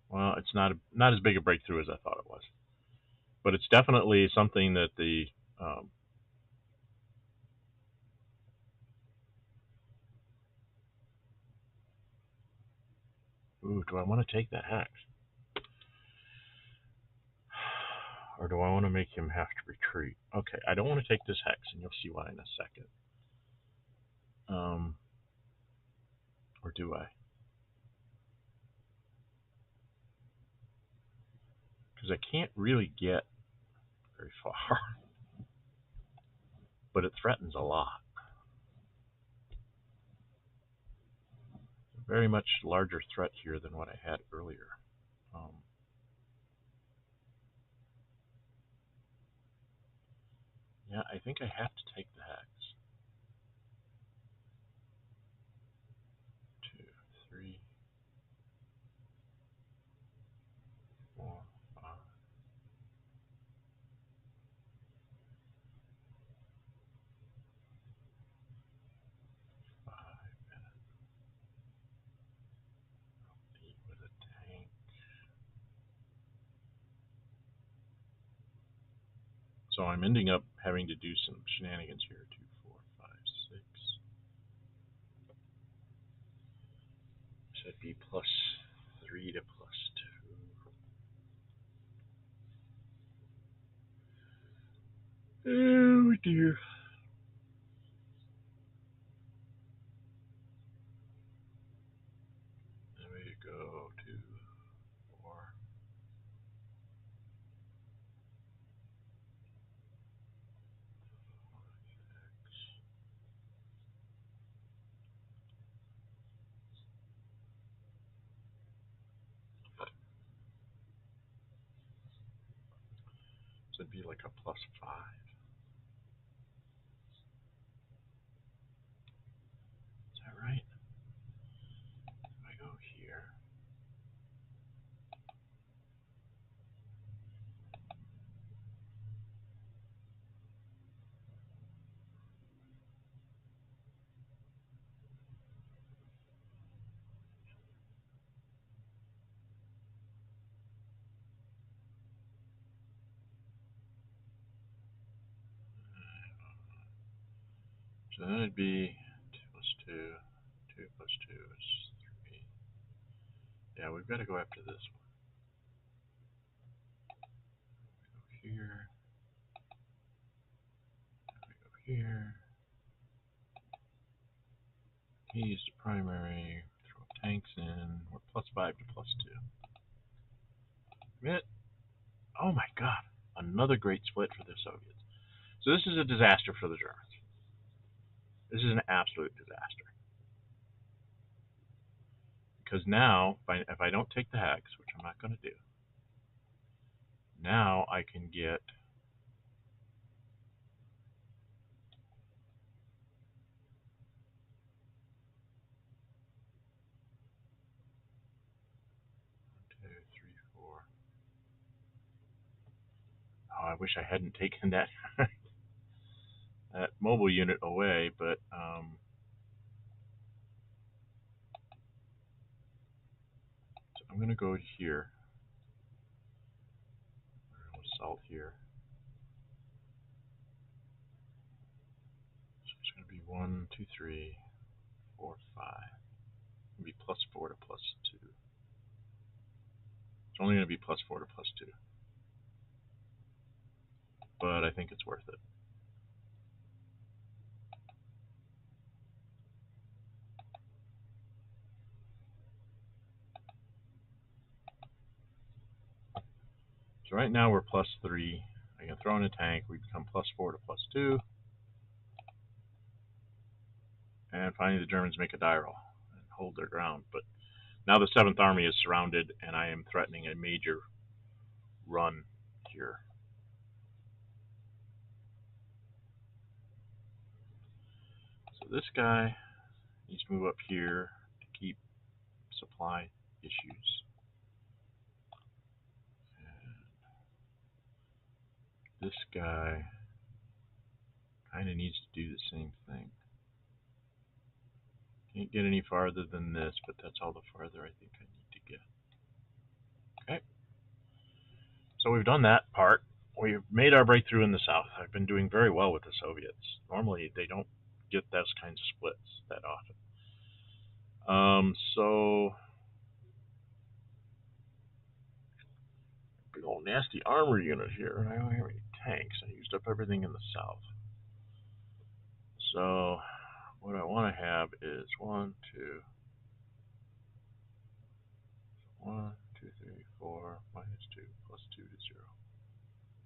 Well, it's not as big a breakthrough as I thought it was, but it's definitely something that the ooh, do I want to take that hex? Or do I want to make him have to retreat? Okay, I don't want to take this hex, and you'll see why in a second. Or do I? Because I can't really get very far. But it threatens a lot. A very much larger threat here than what I had earlier. Yeah, I think I have to take the hex. 2, 3, 4, 5. 5 minutes. Eat with a tank. So I'm ending up having to do some shenanigans here. 2, 4, 5, 6. Should be +3 to +2. Oh dear. There we go. 2, 4. So it'd be like a +5. Is that right? If I go here. So then it'd be 2 + 2. 2 + 2 is 3. Yeah, we've got to go after this one. We go here. We go here. He's the primary. Throw tanks in. We're +5 to +2. Commit. Oh my god. Another great split for the Soviets. So this is a disaster for the Germans. This is an absolute disaster. Because now, if I don't take the hex, which I'm not going to do, now I can get oh, I wish I hadn't taken that that mobile unit away, but so I'm going to go here. Assault here. So it's going to be 1, 2, 3, 4, 5. It'll be +4 to +2. It's only going to be +4 to +2. But I think it's worth it. So right now we're +3. I can throw in a tank. We become +4 to +2. And finally the Germans make a die roll and hold their ground. But now the 7th Army is surrounded, and I am threatening a major run here. this guy needs to move up here to keep supply issues. And this guy kind of needs to do the same thing. Can't get any farther than this, but that's all the farther I think I need to get. Okay. So we've done that part. We've made our breakthrough in the south. I've been doing very well with the Soviets. Normally they don't get those kinds of splits that often. So big old nasty armor unit here, and I don't have any tanks. I used up everything in the south. So what I want to have is 1, 2, 1, 2, 3, 4, minus 2, plus 2 to 0.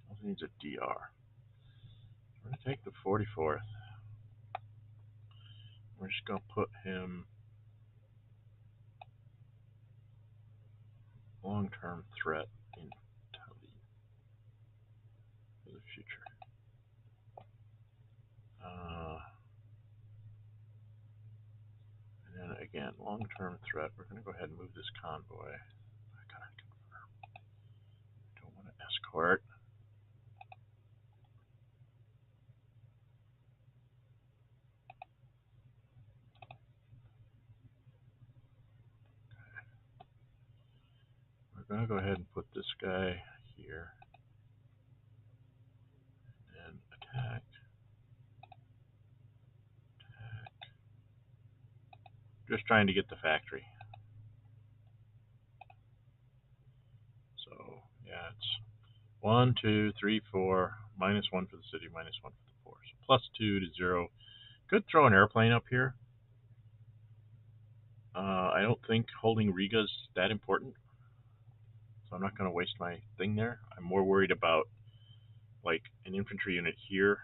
Also needs a DR. We're going to take the 44th. We're just going to put him long-term threat in Italy for the future. And then again, long-term threat. We're going to go ahead and move this convoy. I gotta confirm. Don't want to escort. We're going to go ahead and put this guy here. And attack. Just trying to get the factory. So, yeah, it's 1, 2, 3, 4, minus 1 for the city, minus 1 for the force. So plus 2 to 0. Could throw an airplane up here. I don't think holding Riga's that important. So I'm not going to waste my thing there. I'm more worried about like an infantry unit here.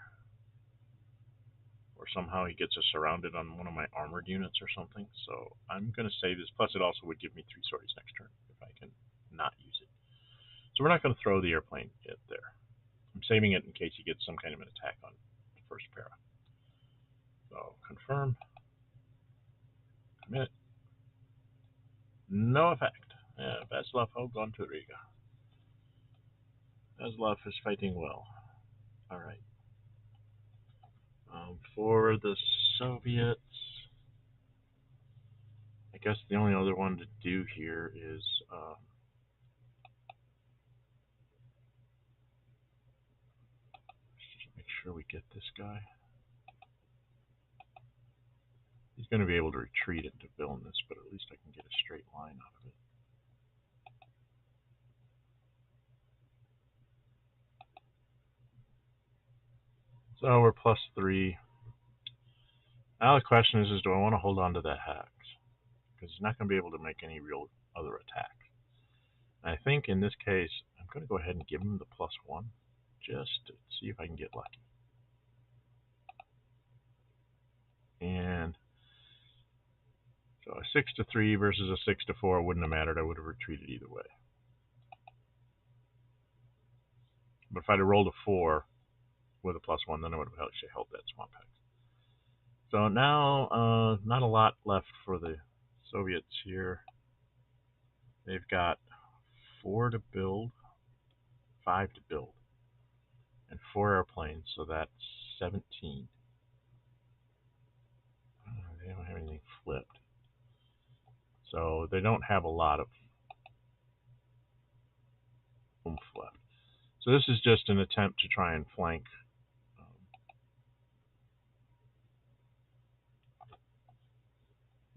Or somehow he gets us surrounded on one of my armored units or something. So I'm going to save this. Plus it also would give me 3 sorties next turn if I can not use it. So we're not going to throw the airplane yet there. I'm saving it in case he gets some kind of an attack on the first para. So confirm. Commit. No effect. Yeah, Vaslov hold on to Riga. Vaslov is fighting well. Alright. For the Soviets, I guess the only other one to do here is just make sure we get this guy. He's going to be able to retreat into Vilnius, but at least I can get a straight line out of it. So we're plus 3. Now the question is do I want to hold on to that hex? Because he's not going to be able to make any real other attack. And I think in this case, I'm going to go ahead and give him the plus 1, just to see if I can get lucky. And so a 6 to 3 versus a 6 to 4 wouldn't have mattered. I would have retreated either way. But if I'd have rolled a 4 with a plus 1, then I would have actually held that swamp hex. So now, not a lot left for the Soviets here. They've got 4 to build, 5 to build, and 4 airplanes, so that's 17. They don't have anything flipped. So they don't have a lot of oomph left. So this is just an attempt to try and flank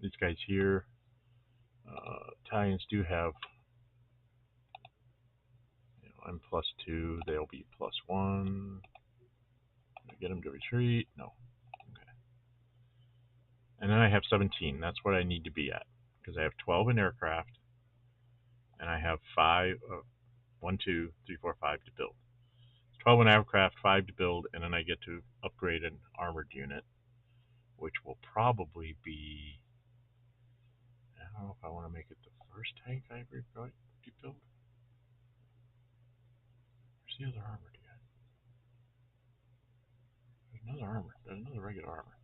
these guys here. Italians do have, I'm plus 2, they'll be plus 1. Get them to retreat. No. Okay. And then I have 17. That's what I need to be at. Because I have 12 in aircraft. And I have 1, 2, 3, 4, 5 to build. 12 in aircraft, 5 to build, and then I get to upgrade an armored unit, which will probably be, I don't know if I want to make it the first tank I build. Where's the other armored unit? There's another armor. There's another regular armor.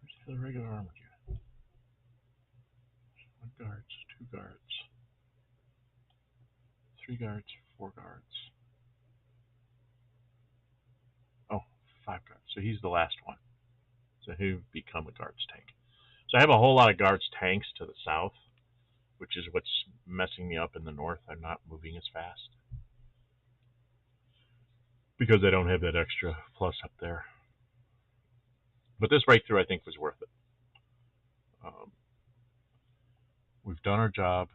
Where's the regular armored unit? 1 guards, 2 guards, 3 guards, 4 guards. Oh, 5 guards. So he's the last one. So he'll become a guards tank. So I have a whole lot of guards tanks to the south, which is what's messing me up in the north. I'm not moving as fast because I don't have that extra plus up there. But this breakthrough, I think, was worth it. We've done our job.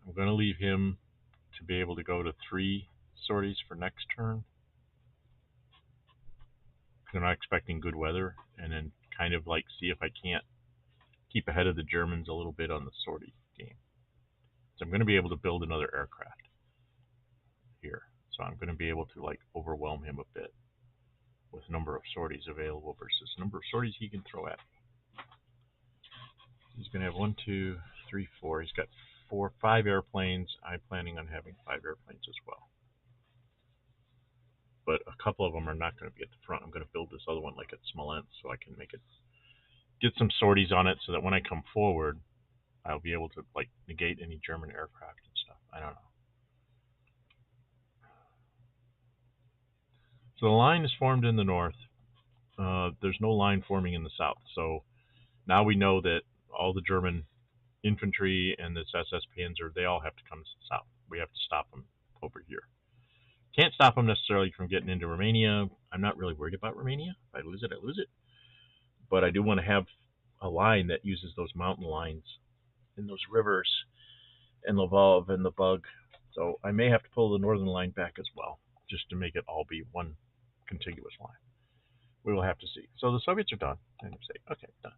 I'm going to leave him to be able to go to 3 sorties for next turn. They're not expecting good weather, and then kind of like see if I can't keep ahead of the Germans a little bit on the sortie game. So I'm going to be able to build another aircraft here. So I'm going to be able to like overwhelm him a bit with number of sorties available versus number of sorties he can throw at me. He's going to have 1, 2, 3, 4. He's got 5 airplanes. I'm planning on having 5 airplanes as well. But a couple of them are not going to be at the front. I'm going to build this other one like at Smolensk so I can make it, get some sorties on it so that when I come forward, I'll be able to like negate any German aircraft and stuff. I don't know. So the line is formed in the north. There's no line forming in the south. So now we know that all the German infantry and this SS Panzer, they all have to come to the south. We have to stop them over here. Can't stop them necessarily from getting into Romania. I'm not really worried about Romania. If I lose it, I lose it. But I do want to have a line that uses those mountain lines and those rivers and Lvov and the Bug. So I may have to pull the northern line back as well, just to make it all be one contiguous line. We will have to see. So the Soviets are done. I'm going to say, okay, done.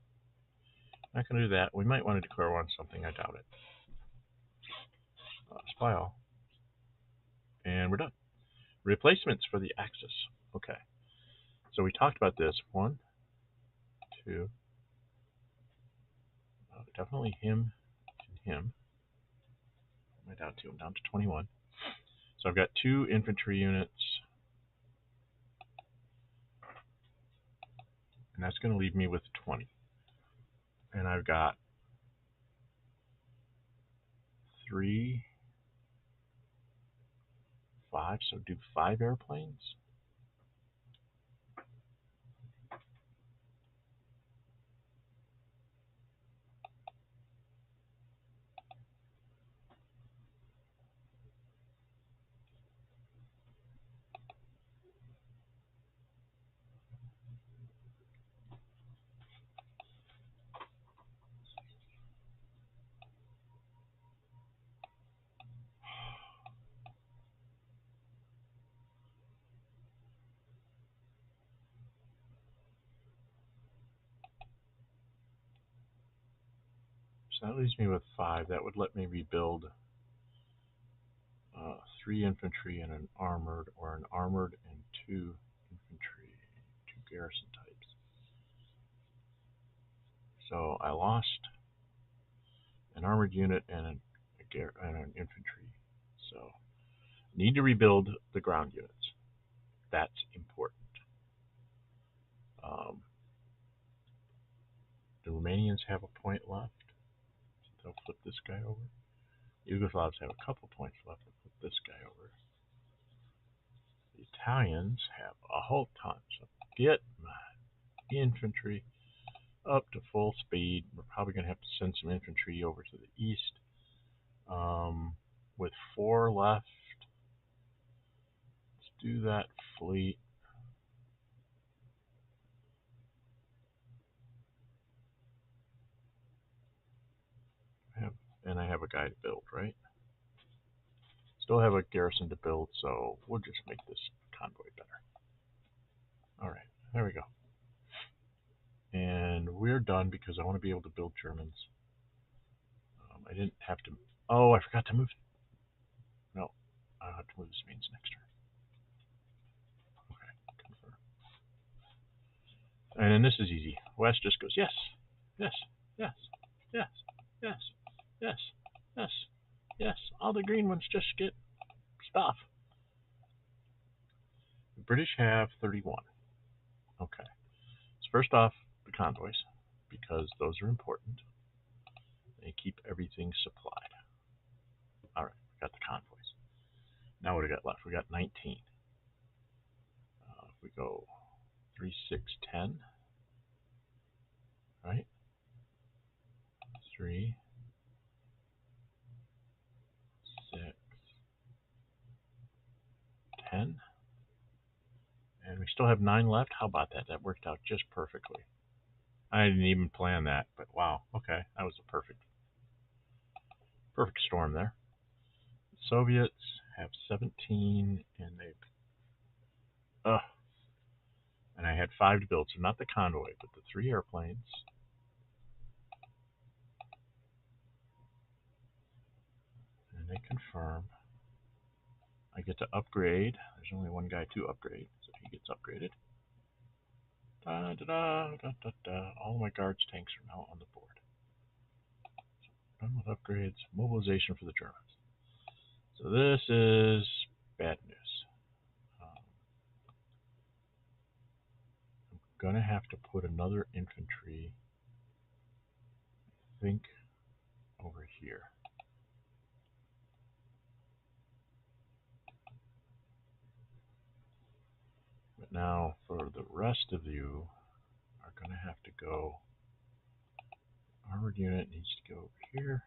Not going to do that. We might want to declare war on something. I doubt it. Spy all. And we're done. Replacements for the Axis. Okay. So we talked about this. 1, 2. Definitely him and him. What am I down to? I'm down to 21. So I've got 2 infantry units. And that's going to leave me with 20. And I've got 3, 5. So do 5 airplanes. So that leaves me with 5. That would let me rebuild 3 infantry and an armored, or an armored and 2 infantry, 2 garrison types. So I lost an armored unit and an infantry. So need to rebuild the ground units. That's important. The Romanians have a point left. They'll flip this guy over. Yugoslavs have a couple points left. They'll flip this guy over. The Italians have a whole ton. So get my infantry up to full speed. We're probably going to have to send some infantry over to the east. With 4 left, let's do that fleet. And I have a guy to build, right? Still have a garrison to build, so we'll just make this convoy better. Alright, there we go. And we're done because I want to be able to build Germans. I didn't have to... Oh, I forgot to move... No, I'll have to move this means next turn. Okay, confirm. And then this is easy. West just goes, yes, yes, yes, yes, yes, yes, yes, yes. All the green ones just get stuff. The British have 31. Okay. So first off, the convoys, because those are important. They keep everything supplied. All right, we got the convoys. Now what do we got left? We got 19. If we go 3, 6, 10, right? 3, 6, 10. And we still have 9 left. How about that? That worked out just perfectly. I didn't even plan that, but wow. Okay, that was a perfect storm there. The Soviets have 17, and they've and I had 5 to build, so not the convoy, but the 3 airplanes. And they confirm. I get to upgrade. There's only one guy to upgrade, so he gets upgraded. Da, da, da, da, da, da. All my guards tanks are now on the board. So, done with upgrades. Mobilization for the Germans. So this is bad news. I'm going to have to put another infantry, I think, over here. But now, for the rest of you, are going to have to go. Armored unit needs to go over here.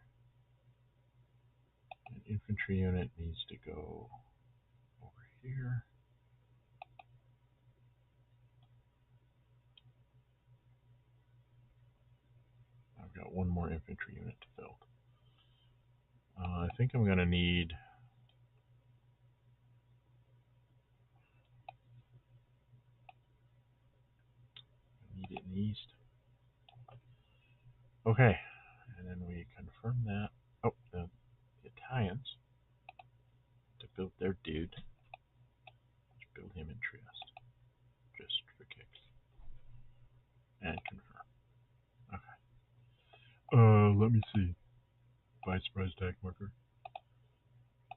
An infantry unit needs to go over here. I've got one more infantry unit to build. I think I'm going to need it in the east. Okay, and then we confirm that. Oh, the Italians to build their dude. Let's build him in Trieste, just for kicks, and confirm. Okay. Let me see. By surprise attack marker.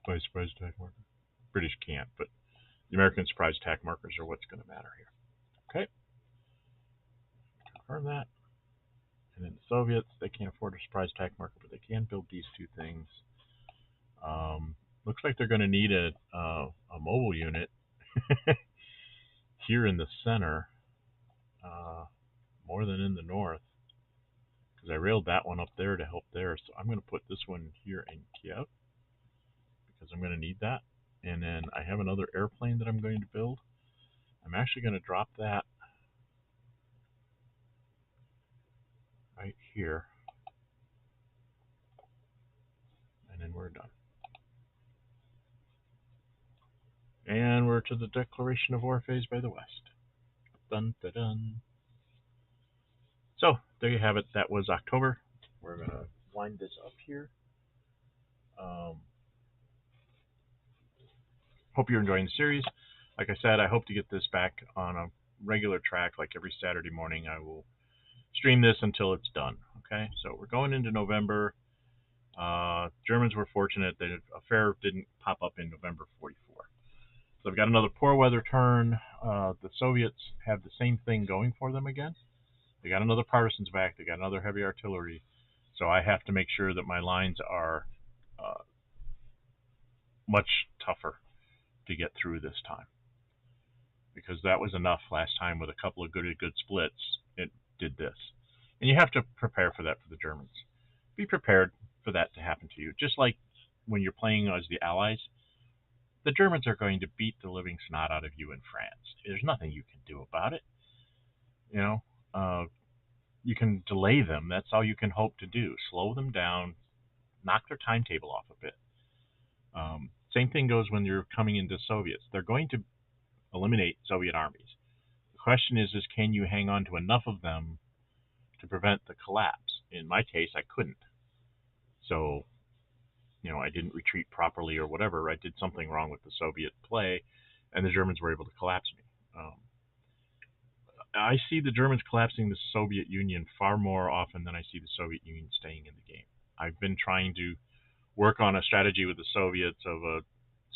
By surprise attack marker. British can't, but the American surprise attack markers are what's going to matter here. Okay. Confirm that. And then the Soviets, they can't afford a surprise attack marker, but they can build these 2 things. Looks like they're going to need a mobile unit here in the center, more than in the north, because I railed that one up there to help there. So I'm going to put this one here in Kiev, because I'm going to need that. And then I have another airplane that I'm going to build. I'm actually going to drop that right here, and then we're done. And we're to the declaration of war phase by the West. Dun, dun, dun. So there you have it. That was October. We're going to wind this up here. Hope you're enjoying the series. Like I said, I hope to get this back on a regular track. Like every Saturday morning, I will stream this until it's done. Okay, so we're going into November. Germans were fortunate that a fair didn't pop up in November 44. So I've got another poor weather turn. The Soviets have the same thing going for them again. They got another Partisans back. They got another heavy artillery. So I have to make sure that my lines are much tougher to get through this time, because that was enough last time with a couple of good splits. It did this, and you have to prepare for that for the Germans. Be prepared for that to happen to you. Just like when you're playing as the Allies, the Germans are going to beat the living snot out of you in France. There's nothing you can do about it. You know, you can delay them. That's all you can hope to do. Slow them down, knock their timetable off a bit. Same thing goes when you're coming into Soviets. They're going to eliminate Soviet armies. The question is can you hang on to enough of them to prevent the collapse? In my case, I couldn't. So, I didn't retreat properly or whatever. I did something wrong with the Soviet play, and the Germans were able to collapse me. I see the Germans collapsing the Soviet Union far more often than I see the Soviet Union staying in the game. I've been trying to work on a strategy with the Soviets of a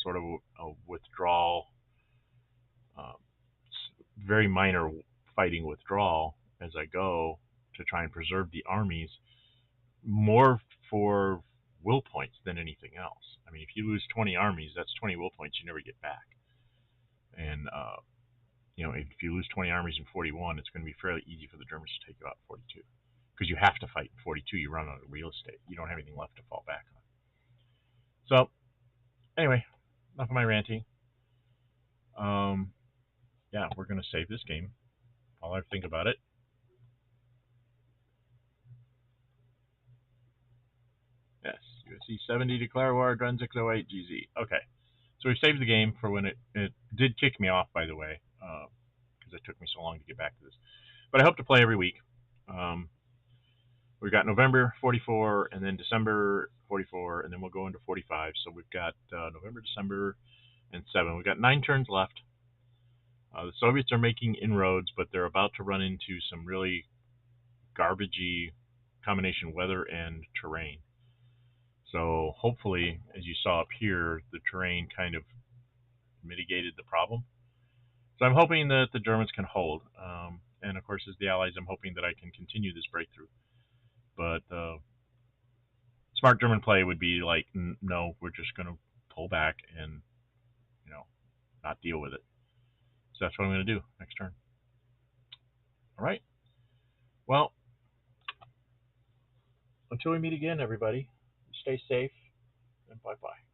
sort of a withdrawal, very minor fighting withdrawal, as I go to try and preserve the armies, more for will points than anything else. I mean, if you lose 20 armies, that's 20 will points you never get back. And if you lose 20 armies in 41, it's going to be fairly easy for the Germans to take you out in 42, because you have to fight in 42. You run out of real estate. You don't have anything left to fall back on. So, anyway, enough of my ranting. Yeah, we're going to save this game while I think about it. Yes, USC 70, declare war, Dren 608, GZ. Okay, so we've saved the game for when it did kick me off, by the way, because it took me so long to get back to this. But I hope to play every week. We've got November 44, and then December 44, and then we'll go into 45. So we've got November, December, and 7. We've got 9 turns left. The Soviets are making inroads, but they're about to run into some really garbagey combination weather and terrain. So hopefully, as you saw up here, the terrain kind of mitigated the problem. So I'm hoping that the Germans can hold. And of course, as the Allies, I'm hoping that I can continue this breakthrough. But smart German play would be like, no, we're just going to pull back and, not deal with it. So that's what I'm going to do next turn. All right. Well, until we meet again, everybody, stay safe and bye-bye.